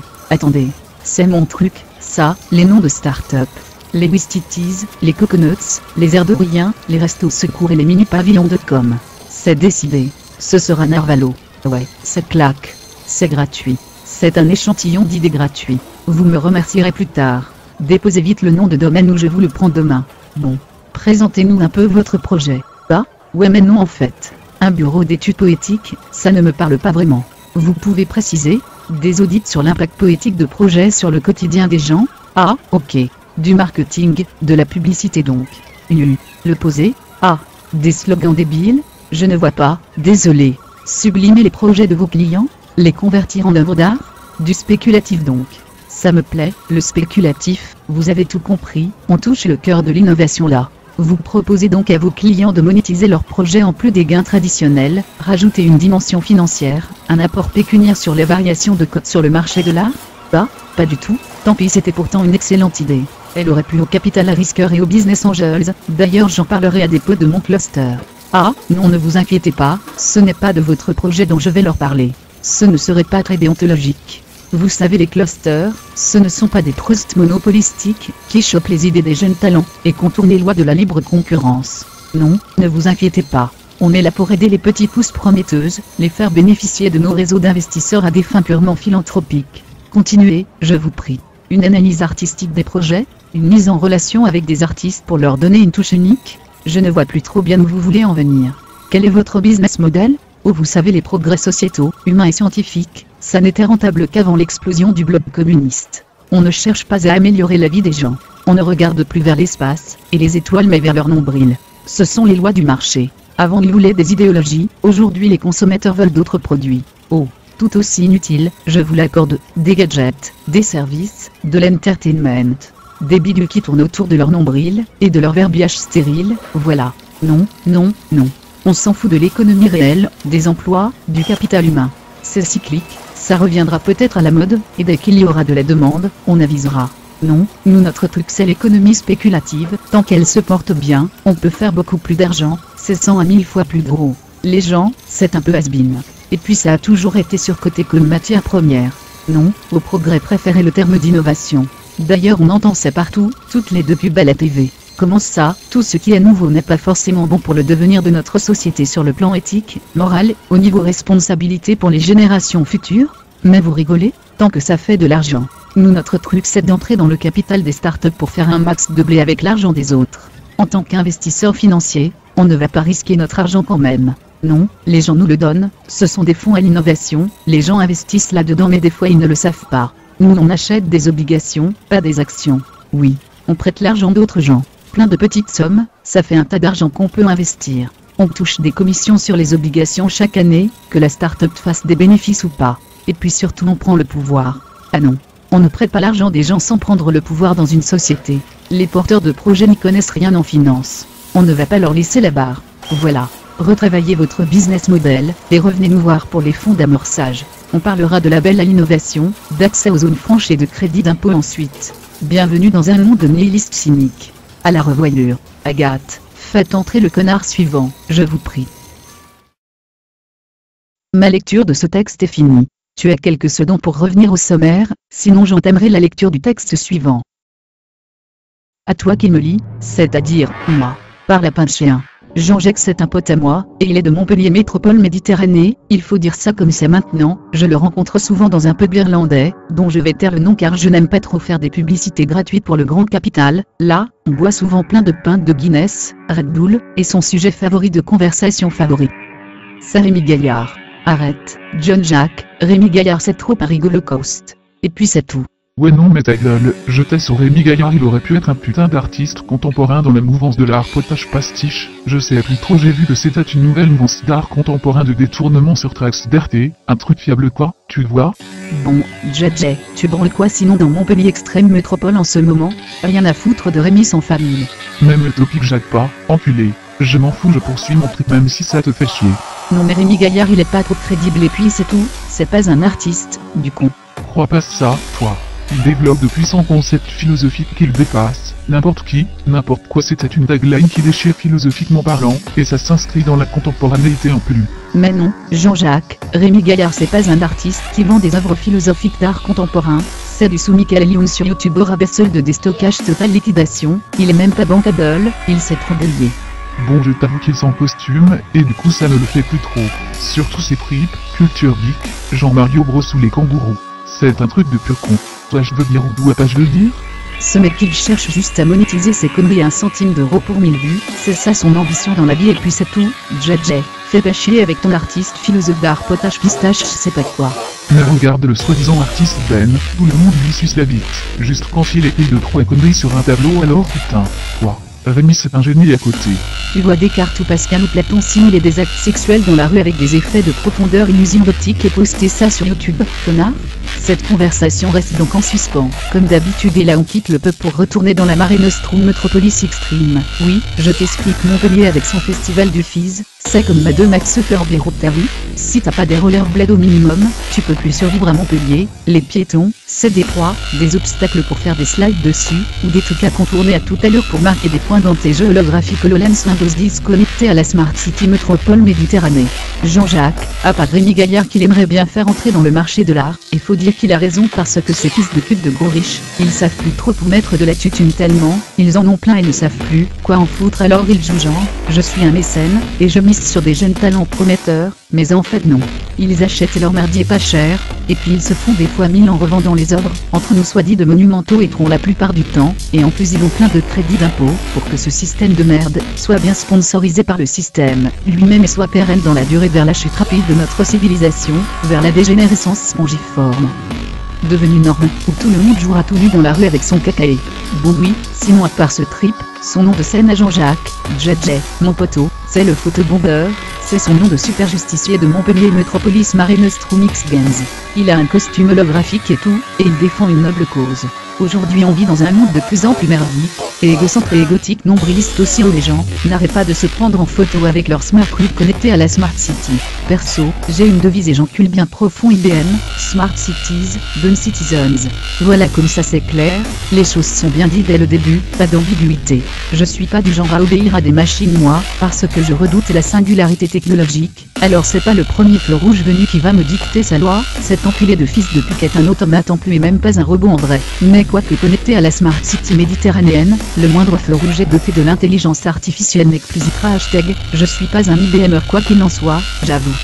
[SPEAKER 1] C'est mon truc, ça, les noms de start-up. Les Wistitis, les Coconuts, les airs de rien, les restos secours et les mini-pavillons de com. C'est décidé. Ce sera Narvalo. Ouais, c'est claque. C'est gratuit. C'est un échantillon d'idées gratuit. Vous me remercierez plus tard. Déposez vite le nom de domaine ou je vous le prends demain. Bon. Présentez-nous un peu votre projet. Ah? Ouais mais non en fait. Un bureau d'études poétiques, ça ne me parle pas vraiment. Vous pouvez préciser? Des audits sur l'impact poétique de projets sur le quotidien des gens? Ah, ok. Du marketing, de la publicité donc. Le poser? Ah. Des slogans débiles? Je ne vois pas, désolé. Sublimer les projets de vos clients? Les convertir en œuvres d'art? Du spéculatif donc. Ça me plaît, le spéculatif, vous avez tout compris, on touche le cœur de l'innovation là. Vous proposez donc à vos clients de monétiser leurs projets en plus des gains traditionnels, rajouter une dimension financière, un apport pécuniaire sur les variations de cotes sur le marché de l'art? Pas du tout, tant pis c'était pourtant une excellente idée. Elle aurait plu au capital à risqueurs et aux business angels, d'ailleurs j'en parlerai à des potes de mon cluster. Ah, non ne vous inquiétez pas, ce n'est pas de votre projet dont je vais leur parler. Ce ne serait pas très déontologique. Vous savez les clusters, ce ne sont pas des trusts monopolistiques, qui chopent les idées des jeunes talents, et contournent les lois de la libre concurrence. Non, ne vous inquiétez pas. On est là pour aider les petits pousses prometteuses, les faire bénéficier de nos réseaux d'investisseurs à des fins purement philanthropiques. Continuez, je vous prie. Une analyse artistique des projets, une mise en relation avec des artistes pour leur donner une touche unique. Je ne vois plus trop bien où vous voulez en venir. Quel est votre business model? Oh vous savez les progrès sociétaux, humains et scientifiques, ça n'était rentable qu'avant l'explosion du bloc communiste. On ne cherche pas à améliorer la vie des gens. On ne regarde plus vers l'espace, et les étoiles mais vers leur nombril. Ce sont les lois du marché. Avant ils voulaient des idéologies, aujourd'hui les consommateurs veulent d'autres produits. Oh, tout aussi inutile, je vous l'accorde, des gadgets, des services, de l'entertainment. Des bidules qui tournent autour de leur nombril, et de leur verbiage stérile, voilà. Non. On s'en fout de l'économie réelle, des emplois, du capital humain. C'est cyclique, ça reviendra peut-être à la mode, et dès qu'il y aura de la demande, on avisera. Non, nous notre truc c'est l'économie spéculative, tant qu'elle se porte bien, on peut faire beaucoup plus d'argent, c'est 100 à 1000 fois plus gros. Les gens, c'est un peu has-been. Et puis ça a toujours été surcoté comme matière première. Non, au progrès préférez le terme d'innovation. D'ailleurs on entend ça partout, toutes les 2 pubs à la TV. Comment ça, tout ce qui est nouveau n'est pas forcément bon pour le devenir de notre société sur le plan éthique, moral, au niveau responsabilité pour les générations futures? Mais vous rigolez? Tant que ça fait de l'argent. Nous notre truc c'est d'entrer dans le capital des startups pour faire un max de blé avec l'argent des autres. En tant qu'investisseur financier, on ne va pas risquer notre argent quand même. Non, les gens nous le donnent, ce sont des fonds à l'innovation, les gens investissent là-dedans mais des fois ils ne le savent pas. Nous on achète des obligations, pas des actions. Oui, on prête l'argent d'autres gens. Plein de petites sommes, ça fait un tas d'argent qu'on peut investir. On touche des commissions sur les obligations chaque année, que la start-up fasse des bénéfices ou pas. Et puis surtout on prend le pouvoir. Ah non, on ne prête pas l'argent des gens sans prendre le pouvoir dans une société. Les porteurs de projets n'y connaissent rien en finance. On ne va pas leur laisser la barre. Voilà, retravaillez votre business model, et revenez nous voir pour les fonds d'amorçage. On parlera de label à l'innovation, d'accès aux zones franches et de crédit d'impôt ensuite. Bienvenue dans un monde nihiliste cynique. À la revoyure, Agathe, faites entrer le connard suivant, je vous prie. Ma lecture de ce texte est finie. Tu as quelques secondes pour revenir au sommaire, sinon j'entamerai la lecture du texte suivant. À toi qui me lis, c'est-à-dire, moi, par lapin de chien. Jean-Jacques c'est un pote à moi, et il est de Montpellier métropole Méditerranée, il faut dire ça comme c'est maintenant, je le rencontre souvent dans un pub irlandais, dont je vais taire le nom car je n'aime pas trop faire des publicités gratuites pour le grand capital, là, on boit souvent plein de pintes de Guinness, Red Bull, et son sujet favori de conversation favori. C'est Rémi Gaillard. Arrête, John Jack, Rémi Gaillard c'est trop un rigolo coast. Et puis c'est tout.
[SPEAKER 2] Ouais non mais ta gueule, je t'ai sur Rémi Gaillard il aurait pu être un putain d'artiste contemporain dans la mouvance de l'art potage pastiche, je sais plus trop j'ai vu que c'était une nouvelle mouvance d'art contemporain de détournement sur Trax d'RT, un truc fiable quoi, tu vois?
[SPEAKER 1] Bon, JJ, tu branles quoi sinon dans Montpellier extrême métropole en ce moment? Rien à foutre de Rémi sans famille.
[SPEAKER 2] Même le topic Jacques pas, enculé. Je m'en fous, je poursuis mon trip même si ça te fait chier.
[SPEAKER 1] Non mais Rémi Gaillard il est pas trop crédible et puis c'est tout, c'est pas un artiste, du con.
[SPEAKER 2] Crois pas ça, toi. Il développe de puissants concepts philosophiques qu'il dépasse n'importe qui, n'importe quoi. C'était une tagline qui déchire philosophiquement parlant, et ça s'inscrit dans la contemporanéité en plus.
[SPEAKER 1] Mais non, Jean-Jacques, Rémi Gaillard c'est pas un artiste qui vend des œuvres philosophiques d'art contemporain, c'est du sous-Michael Youn sur YouTube au rabais seul de déstockage total liquidation, il est même pas bankable, il s'est trop grillé.
[SPEAKER 2] Bon, je t'avoue qu'il s'en costume, et du coup ça ne le fait plus trop. Surtout ses tripes, culture geek, Jean-Mario Bros ou les kangourous. C'est un truc de pur con. Toi je veux dire ou dois pas je le dire?
[SPEAKER 1] Ce mec il cherche juste à monétiser ses conneries à 1 centime d'euro pour 1000 vues, c'est ça son ambition dans la vie et puis c'est tout, JJ, fais pas chier avec ton artiste philosophe d'art potage pistache je sais pas quoi.
[SPEAKER 2] Mais regarde le soi-disant artiste Ben, tout le monde lui suce la bite, juste quand il écrit 2-3 conneries sur un tableau alors putain, quoi. Rémi c'est un génie à côté.
[SPEAKER 1] Tu vois Descartes ou Pascal ou Platon simuler des actes sexuels dans la rue avec des effets de profondeur, illusion d'optique et poster ça sur YouTube, connard? Cette conversation reste donc en suspens, comme d'habitude et là on quitte le pub pour retourner dans la Mare Nostrum Metropolis Extreme. Oui, je t'explique Montpellier avec son festival du Fizz, c'est comme ma 2 Max Furbiero de ta vie. Si t'as pas des rollerblades au minimum, tu peux plus survivre à Montpellier. Les piétons, c'est des proies, des obstacles pour faire des slides dessus, ou des trucs à contourner à toute allure pour marquer des points dans tes jeux holographiques HoloLens Windows 10 connectés à la Smart City Métropole Méditerranée. Jean-Jacques, à part Rémi Gaillard qu'il aimerait bien faire entrer dans le marché de l'art, il faut dire qu'il a raison parce que ces fils de pute de gros riches, ils savent plus trop où mettre de la thune tellement, ils en ont plein et ne savent plus quoi en foutre alors ils jouent genre, je suis un mécène, et je mise sur des jeunes talents prometteurs, mais en fait non. Ils achètent leur merdier pas cher, et puis ils se font des fois 1000 en revendant les œuvres, entre nous soit dit de monumentaux et troncs la plupart du temps, et en plus ils ont plein de crédits d'impôts, pour que ce système de merde soit bien sponsorisé par le système lui-même et soit pérenne dans la durée vers la chute rapide de notre civilisation, vers la dégénérescence spongiforme. Devenu norme, où tout le monde jouera tout nu dans la rue avec son cacaé. Bon oui, sinon à part ce trip, son nom de scène à Jean-Jacques, JJ, mon poteau, c'est le photobomber, c'est son nom de super justicier de Montpellier Metropolis Mare Nostrum X Games. Il a un costume holographique et tout, et il défend une noble cause. Aujourd'hui on vit dans un monde de plus en plus merdique, et égocentré et gothique nombriliste aussi où les gens n'arrêtent pas de se prendre en photo avec leur smart club connecté à la Smart City. Perso, j'ai une devise et j'encule bien profond IBM, Smart Cities, Bonne Citizens. Voilà comme ça c'est clair, les choses sont bien dites dès le début, pas d'ambiguïté. Je suis pas du genre à obéir à des machines moi, parce que je redoute la singularité technologique, alors c'est pas le premier feu rouge venu qui va me dicter sa loi, cet enculé de fils de pute est un automate en plus et même pas un robot en vrai. Mais quoique connecté à la Smart City méditerranéenne, le moindre feu rouge est doté de l'intelligence artificielle n'est que plus hashtag, je suis pas un IBMer quoi qu'il en soit, j'avoue.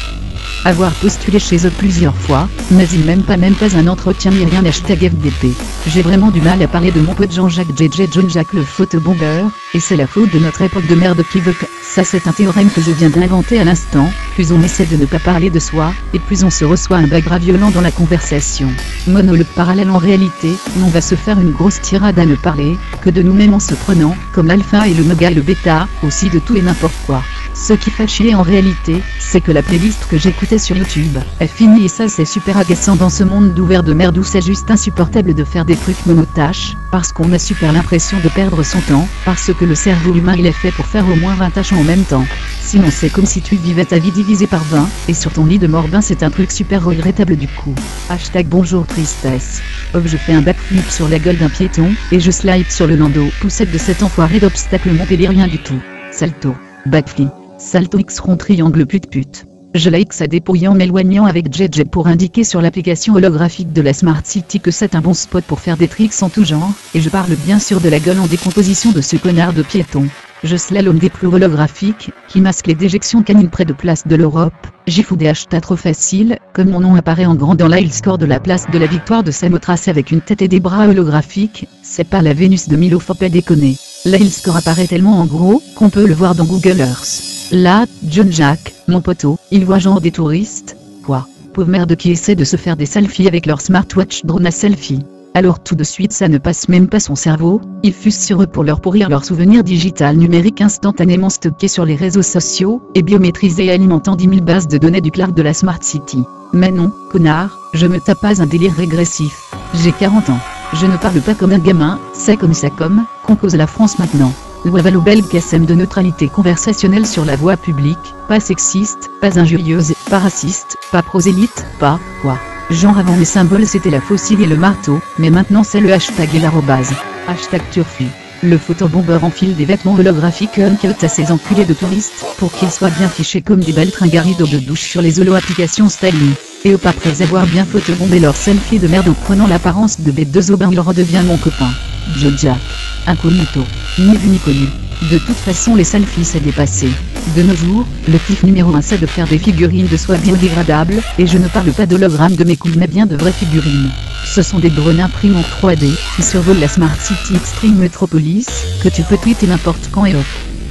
[SPEAKER 1] Avoir postulé chez eux plusieurs fois, mais il même pas un entretien ni rien hashtag FDP. J'ai vraiment du mal à parler de mon pote Jean-Jacques JJ John-Jacques le photobomber, et c'est la faute de notre époque de merde qui veut que, ça c'est un théorème que je viens d'inventer à l'instant, plus on essaie de ne pas parler de soi, et plus on se reçoit un bagra violent dans la conversation. Monologue parallèle en réalité, on va se faire une grosse tirade à ne parler, que de nous-mêmes en se prenant, comme l'alpha et le méga et le bêta, aussi de tout et n'importe quoi. Ce qui fait chier en réalité, c'est que la playlist que j'écoutais sur YouTube est finie et ça c'est super agaçant dans ce monde d'ouvert de merde où c'est juste insupportable de faire des trucs monotaches, parce qu'on a super l'impression de perdre son temps, parce que le cerveau humain il est fait pour faire au moins 20 tâches en même temps. Sinon c'est comme si tu vivais ta vie divisée par 20, et sur ton lit de mort c'est un truc super regrettable du coup. Hashtag bonjour tristesse. Hop je fais un backflip sur la gueule d'un piéton, et je slide sur le landau poussette de cet enfoiré d'obstacle Montpellier rien du tout. Salto. Backflip. Salto X rond triangle pute. Je la X à dépouiller en m'éloignant avec JJ pour indiquer sur l'application holographique de la Smart City que c'est un bon spot pour faire des tricks en tout genre, et je parle bien sûr de la gueule en décomposition de ce connard de piéton. Je slalom des plots holographiques, qui masquent les déjections canines près de Place de l'Europe, j'y fous des hashtags trop faciles, comme mon nom apparaît en grand dans l'Ail Score de la Place de la Victoire de Samothrace avec une tête et des bras holographiques, c'est pas la Vénus de Milo faut pas déconner. L'Ail Score apparaît tellement en gros, qu'on peut le voir dans Google Earth. Là, John-Jacques, mon poteau, il voit genre des touristes, quoi, pauvre merde qui essaie de se faire des selfies avec leur smartwatch drone à selfie. Alors tout de suite ça ne passe même pas son cerveau, il fuse sur eux pour leur pourrir leur souvenir digital numérique instantanément stocké sur les réseaux sociaux, et biométrisé et alimentant 10 000 bases de données du Clark de la Smart City. Mais non, connard, je me tape pas un délire régressif, j'ai 40 ans. Je ne parle pas comme un gamin, c'est comme ça comme, qu'on cause la France maintenant. Loi bel Kassem de neutralité conversationnelle sur la voie publique, pas sexiste, pas injurieuse, pas raciste, pas prosélyte, pas quoi. Genre avant les symboles c'était la faucille et le marteau, mais maintenant c'est le hashtag et l'arrobase. Hashtag turfu. Le photobombeur enfile des vêtements holographiques uncut à ces enculés de touristes, pour qu'ils soient bien fichés comme des belles tringarides d'eau de douche sur les holo-applications styling. Et hop, après avoir bien photobombé leur selfie de merde en prenant l'apparence de bête de Zobin, il redevient mon copain. Joe Jack. Incognito. Ni vu ni connu. De toute façon les selfies c'est dépassé. De nos jours, le kiff numéro 1 c'est de faire des figurines de soi biodégradables, et je ne parle pas d'hologrammes de mes couilles mais bien de vraies figurines. Ce sont des drones imprimantes 3D, qui survolent la Smart City Extreme Metropolis, que tu peux tweeter n'importe quand et hop.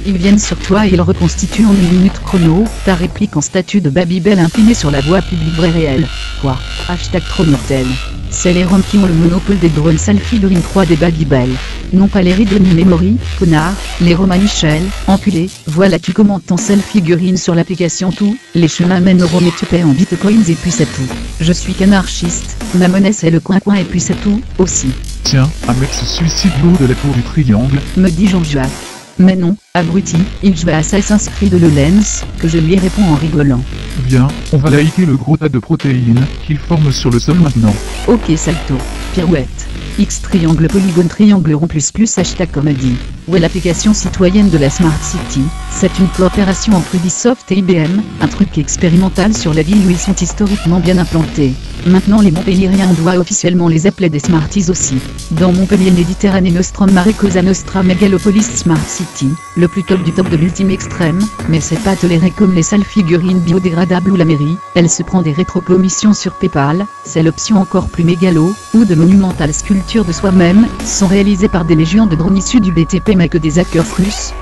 [SPEAKER 1] Ils viennent sur toi et ils reconstituent en une minute chrono, ta réplique en statue de Babybel imprimée sur la voie publique vraie réelle. Quoi. Hashtag trop mortel. C'est les Roms qui ont le monopole des drones selfie de 3D Babybel. Non pas les Read ni Memory, connard, les Romain Michel, enculé, voilà tu commentes ton selfie figurine sur l'application tout, les chemins mènent au Rome et tu paies en bitcoins et puis c'est tout. Je suis qu'anarchiste, ma monnaie c'est le coin et puis c'est tout, aussi.
[SPEAKER 2] Tiens, un mec se suicide le haut de la tour du triangle,
[SPEAKER 1] Me dit Jean-Jacques. Mais non, abruti, il joue à Assassin's Creed de Lens, que je lui réponds en rigolant.
[SPEAKER 2] Viens, on va liker le gros tas de protéines qu'il forme sur le sol maintenant.
[SPEAKER 1] Ok salto, pirouette. X triangle polygone triangle rond plus hashtag comédie. Ouais, l'application citoyenne de la Smart City, c'est une coopération entre Ubisoft et IBM, un truc expérimental sur la ville où ils sont historiquement bien implantés. Maintenant les Montpellieriens on doit officiellement les appeler des Smarties aussi. Dans Montpellier Méditerranée Nostrum Mare Cosa Nostra Megalopolis Smart City, le plus top du top de l'ultime extrême, mais c'est pas toléré comme les sales figurines biodégradables ou la mairie, elle se prend des rétrocommissions sur PayPal, c'est l'option encore plus mégalo, où de monumentales sculptures de soi-même, sont réalisées par des légions de drones issus du BTP mais que des hackers russes,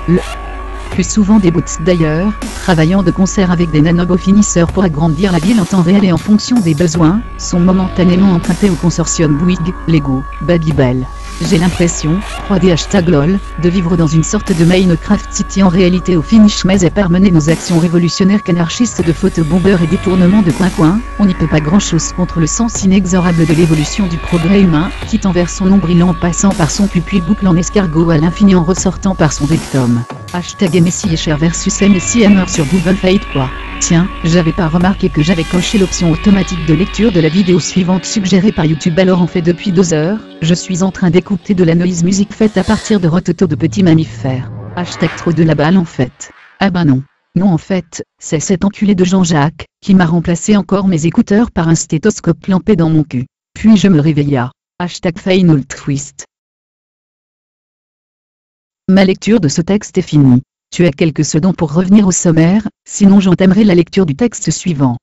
[SPEAKER 1] plus souvent des bots d'ailleurs, travaillant de concert avec des nanobots finisseurs pour agrandir la ville en temps réel et en fonction des besoins, sont momentanément empruntés au consortium Bouygues, Lego, Babybel. J'ai l'impression, 3D hashtag lol, de vivre dans une sorte de Minecraft City en réalité au finish mais à part mener nos actions révolutionnaires qu'anarchistes de photobombeurs et détournements de coin-coin, on n'y peut pas grand chose contre le sens inexorable de l'évolution du progrès humain, qui tend vers son nombril en passant par son pupille boucle en escargot à l'infini en ressortant par son rectum. Hashtag MSI et cher versus MSI Hammer sur Google Fight quoi. Tiens, j'avais pas remarqué que j'avais coché l'option automatique de lecture de la vidéo suivante suggérée par YouTube alors en fait depuis 2 heures, je suis en train d'écouter de la noise musique faite à partir de rototo de petits mammifères. Hashtag trop de la balle en fait. Ah ben non. Non en fait, c'est cet enculé de Jean-Jacques, qui m'a remplacé encore mes écouteurs par un stéthoscope clampé dans mon cul. Puis je me réveilla. Hashtag Final Twist. Ma lecture de ce texte est finie. Tu as quelques secondes pour revenir au sommaire, sinon j'entamerai la lecture du texte suivant.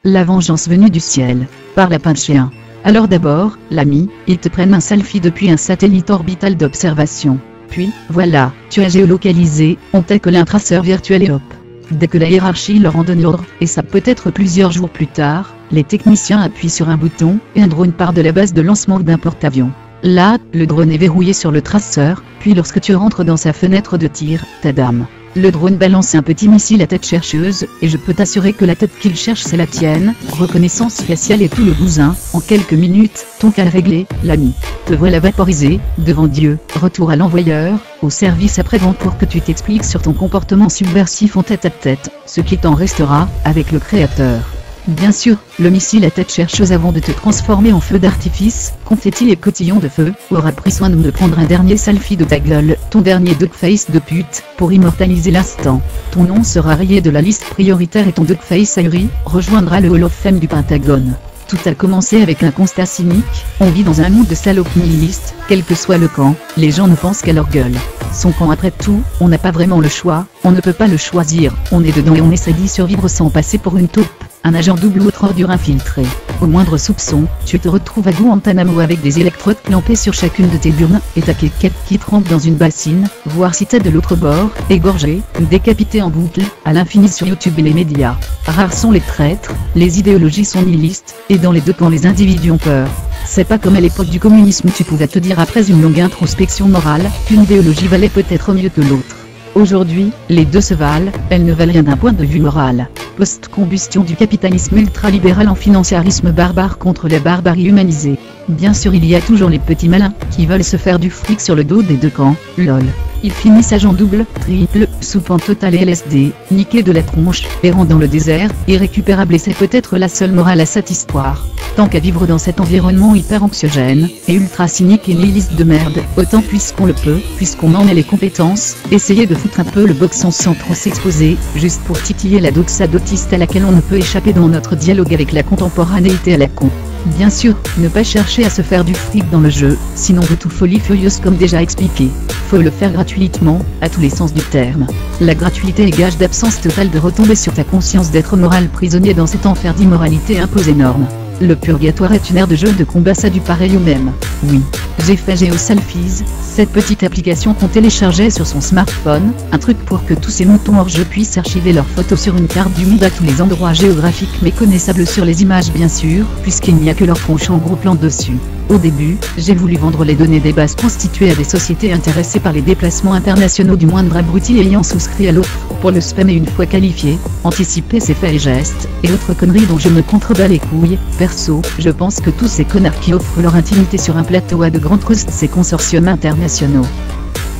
[SPEAKER 1] La vengeance venue du ciel, par lapin de chien. Alors d'abord, l'ami, ils te prennent un selfie depuis un satellite orbital d'observation. Puis, voilà, tu as géolocalisé, on t'a collé un traceur virtuel et hop. Dès que la hiérarchie leur en donne l'ordre, et ça peut être plusieurs jours plus tard, les techniciens appuient sur un bouton, et un drone part de la base de lancement d'un porte-avions. Là, le drone est verrouillé sur le traceur, puis lorsque tu rentres dans sa fenêtre de tir, ta dame. Le drone balance un petit missile à tête chercheuse, et je peux t'assurer que la tête qu'il cherche c'est la tienne, reconnaissance faciale et tout le bousin, en quelques minutes, ton cas réglé, l'ami. Te voilà vaporisé, devant Dieu, retour à l'envoyeur, au service après-vente pour que tu t'expliques sur ton comportement subversif en tête-à-tête, ce qui t'en restera, avec le créateur. Bien sûr, le missile à tête chercheuse avant de te transformer en feu d'artifice, confetti et cotillon de feu, aura pris soin de me prendre un dernier selfie de ta gueule, ton dernier duckface de pute, pour immortaliser l'instant. Ton nom sera rayé de la liste prioritaire et ton duckface ahuri rejoindra le Hall of Fame du Pentagone. Tout a commencé avec un constat cynique, on vit dans un monde de salopes nihilistes, quel que soit le camp, les gens ne pensent qu'à leur gueule. Son camp après tout, on n'a pas vraiment le choix, on ne peut pas le choisir, on est dedans et on essaie d'y survivre sans passer pour une taupe, un agent double ou autre ordure infiltré. Au moindre soupçon, tu te retrouves à Guantanamo avec des électrodes clampées sur chacune de tes burnes, et ta quéquette qui trempe dans une bassine, voir si t'es de l'autre bord, égorgé, décapité en boucle, à l'infini sur YouTube et les médias. Rares sont les traîtres, les idéologies sont nihilistes, et dans les deux camps les individus ont peur. C'est pas comme à l'époque du communisme où tu pouvais te dire après une longue introspection morale, qu'une idéologie valait peut-être mieux que l'autre. Aujourd'hui, les deux se valent, elles ne valent rien d'un point de vue moral. Post-combustion du capitalisme ultralibéral en financiarisme barbare contre la barbarie humanisée. Bien sûr il y a toujours les petits malins, qui veulent se faire du fric sur le dos des deux camps, lol. Ils finissent agent double, triple, soupant total et LSD, niqués de la tronche, errant dans le désert, irrécupérables et c'est peut-être la seule morale à cette histoire. Tant qu'à vivre dans cet environnement hyper anxiogène, et ultra cynique et nihiliste de merde, autant puisqu'on le peut, puisqu'on en a les compétences, essayer de foutre un peu le boxon sans trop s'exposer, juste pour titiller la doxa d'autiste à laquelle on ne peut échapper dans notre dialogue avec la contemporanéité à la con. Bien sûr, ne pas chercher à se faire du fric dans le jeu, sinon de tout folie furieuse comme déjà expliqué. Faut le faire gratuitement, à tous les sens du terme. La gratuité est gage d'absence totale de retomber sur ta conscience d'être moral prisonnier dans cet enfer d'immoralité imposée énorme. Le purgatoire est une aire de jeu de combat, ça du pareil au même. Oui, j'ai fait GeoSelfies, cette petite application qu'on téléchargeait sur son smartphone, un truc pour que tous ces moutons hors jeu puissent archiver leurs photos sur une carte du monde à tous les endroits géographiques méconnaissables sur les images bien sûr, puisqu'il n'y a que leur tronche en gros plan dessus. Au début, j'ai voulu vendre les données des bases constituées à des sociétés intéressées par les déplacements internationaux du moindre abruti ayant souscrit à l'offre, pour le spammer une fois qualifié, anticiper ses faits et gestes, et autres conneries dont je me contrebats les couilles. Perso, je pense que tous ces connards qui offrent leur intimité sur un plateau à de grands trusts ces consortiums internationaux,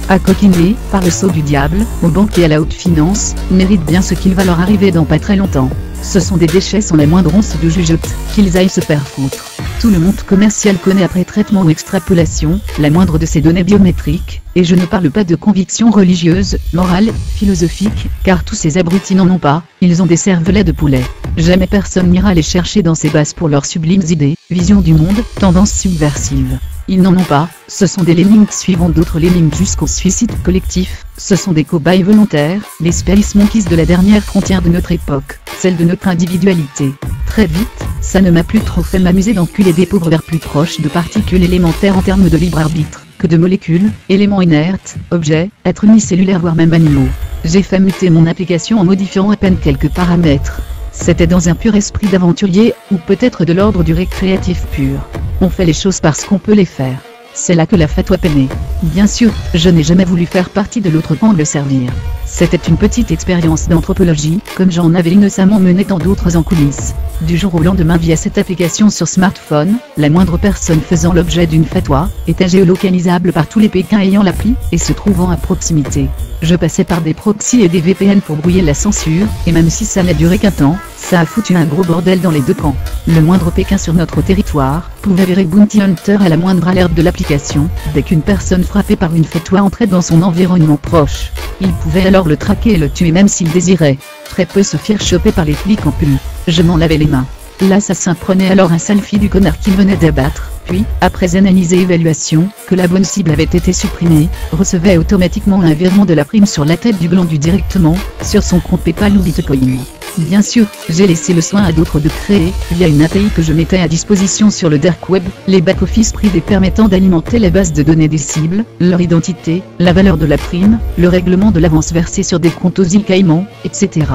[SPEAKER 1] à coquiner, par le sceau du diable, aux banquiers et à la haute finance, méritent bien ce qu'il va leur arriver dans pas très longtemps. Ce sont des déchets sans la moindre once de jugeote, qu'ils aillent se faire foutre. Tout le monde commercial connaît après traitement ou extrapolation, la moindre de ces données biométriques, et je ne parle pas de convictions religieuses, morales, philosophiques, car tous ces abrutis n'en ont pas, ils ont des cervelets de poulet. Jamais personne n'ira les chercher dans ces bases pour leurs sublimes idées, visions du monde, tendances subversives. Ils n'en ont pas, ce sont des lemmings suivant d'autres lemmings jusqu'au suicide collectif, ce sont des cobayes volontaires, les space monkeys de la dernière frontière de notre époque, celle de notre individualité. Très vite, ça ne m'a plus trop fait m'amuser d'enculer des pauvres vers plus proches de particules élémentaires en termes de libre arbitre, que de molécules, éléments inertes, objets, êtres unicellulaires voire même animaux. J'ai fait muter mon application en modifiant à peine quelques paramètres. C'était dans un pur esprit d'aventurier, ou peut-être de l'ordre du récréatif pur. On fait les choses parce qu'on peut les faire. C'est là que la fatwa peinait. Bien sûr, je n'ai jamais voulu faire partie de l'autre camp de le servir. C'était une petite expérience d'anthropologie, comme j'en avais innocemment mené tant d'autres en coulisses. Du jour au lendemain via cette application sur smartphone, la moindre personne faisant l'objet d'une fatwa, était géolocalisable par tous les Pékins ayant l'appli, et se trouvant à proximité. Je passais par des proxys et des VPN pour brouiller la censure, et même si ça n'a duré qu'un temps, ça a foutu un gros bordel dans les deux camps. Le moindre Pékin sur notre territoire pouvait virer Bounty Hunter à la moindre alerte de l'application, dès qu'une personne frappée par une fatwa entrait dans son environnement proche. Il pouvait alors le traquer et le tuer même s'il désirait. Très peu se firent choper par les flics en pull. Je m'en lavais les mains. L'assassin prenait alors un selfie du connard qu'il venait d'abattre, puis, après analyse et évaluation, que la bonne cible avait été supprimée, recevait automatiquement un virement de la prime sur la tête du glandu directement, sur son compte PayPal ou Bitcoin. Bien sûr, j'ai laissé le soin à d'autres de créer, via une API que je mettais à disposition sur le dark web, les back-office privés permettant d'alimenter la base de données des cibles, leur identité, la valeur de la prime, le règlement de l'avance versée sur des comptes aux îles Caïmans, etc.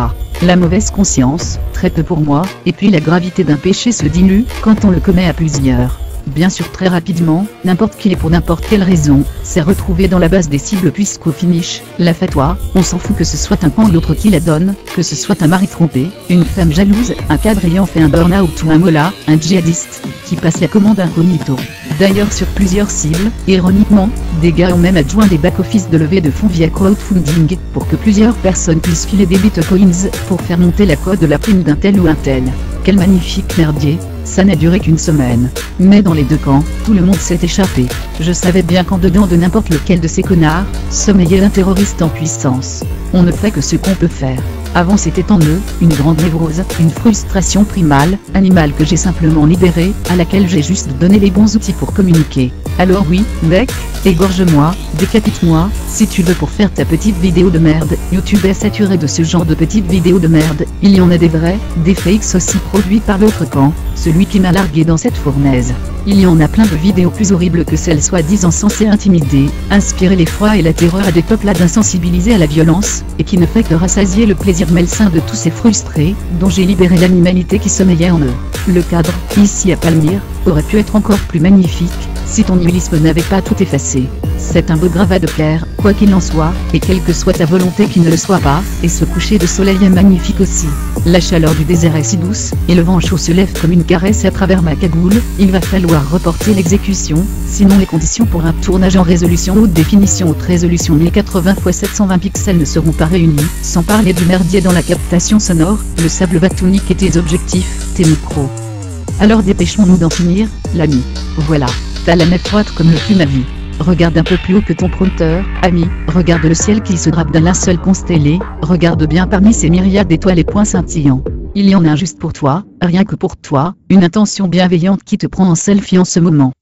[SPEAKER 1] La mauvaise conscience, très peu pour moi, et puis la gravité d'un péché se dilue, quand on le commet à plusieurs. Bien sûr très rapidement, n'importe qui et pour n'importe quelle raison, s'est retrouvé dans la base des cibles puisqu'au finish, la fatwa, on s'en fout que ce soit un camp ou l'autre qui la donne, que ce soit un mari trompé, une femme jalouse, un cadre ayant fait un burn-out ou un mollah, un djihadiste, qui passe la commande incognito. D'ailleurs sur plusieurs cibles, ironiquement, des gars ont même adjoint des back-office de levée de fonds via crowdfunding, pour que plusieurs personnes puissent filer des bitcoins, pour faire monter la cote de la prime d'un tel ou un tel. Quel magnifique merdier. Ça n'a duré qu'une semaine. Mais dans les deux camps, tout le monde s'est échappé. Je savais bien qu'en dedans de n'importe lequel de ces connards, sommeillait un terroriste en puissance. On ne fait que ce qu'on peut faire. Avant c'était en eux, une grande névrose, une frustration primale, animale que j'ai simplement libérée, à laquelle j'ai juste donné les bons outils pour communiquer. Alors oui, mec, égorge-moi, décapite-moi, si tu veux pour faire ta petite vidéo de merde. YouTube est saturé de ce genre de petites vidéos de merde, il y en a des vrais, des fakes aussi produits par l'autre camp, celui qui m'a largué dans cette fournaise. Il y en a plein de vidéos plus horribles que celles soi-disant censées intimider, inspirer l'effroi et la terreur à des peuplades insensibilisés à la violence, et qui ne fait que rassasier le plaisir malsain de tous ces frustrés, dont j'ai libéré l'animalité qui sommeillait en eux. Le cadre, ici à Palmyre, aurait pu être encore plus magnifique, si ton nihilisme n'avait pas tout effacé. C'est un beau gravat de pierre, quoi qu'il en soit, et quelle que soit ta volonté qu'il ne le soit pas, et ce coucher de soleil est magnifique aussi. La chaleur du désert est si douce, et le vent chaud se lève comme une caresse à travers ma cagoule. Il va falloir reporter l'exécution, sinon les conditions pour un tournage en résolution haute définition haute résolution 1080 x 720 pixels ne seront pas réunies, sans parler du merdier dans la captation sonore, le sable va tout niquer tes objectifs, tes micros. Alors dépêchons-nous d'en finir, l'ami. Voilà, t'as la nef froide comme le fut ma vie. Regarde un peu plus haut que ton prompteur, ami, regarde le ciel qui se drape d'un linceul constellé, regarde bien parmi ces myriades d'étoiles et points scintillants. Il y en a un juste pour toi, rien que pour toi, une intention bienveillante qui te prend en selfie en ce moment.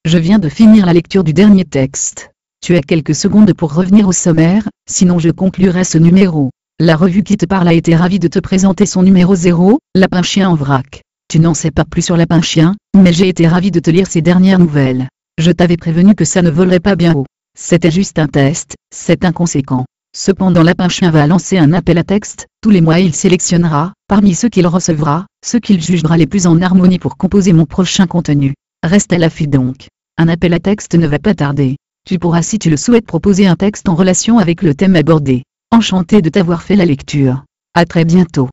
[SPEAKER 1] Je viens de finir la lecture du dernier texte. Tu as quelques secondes pour revenir au sommaire, sinon je conclurai ce numéro. La revue qui te parle a été ravie de te présenter son numéro 0, Lapin Chien en vrac. Tu n'en sais pas plus sur Lapin Chien, mais j'ai été ravi de te lire ses dernières nouvelles. Je t'avais prévenu que ça ne volerait pas bien haut. C'était juste un test, c'est inconséquent. Cependant Lapin Chien va lancer un appel à texte, tous les mois il sélectionnera, parmi ceux qu'il recevra, ceux qu'il jugera les plus en harmonie pour composer mon prochain contenu. Reste à l'affût donc. Un appel à texte ne va pas tarder. Tu pourras si tu le souhaites proposer un texte en relation avec le thème abordé. Enchanté de t'avoir fait la lecture. À très bientôt.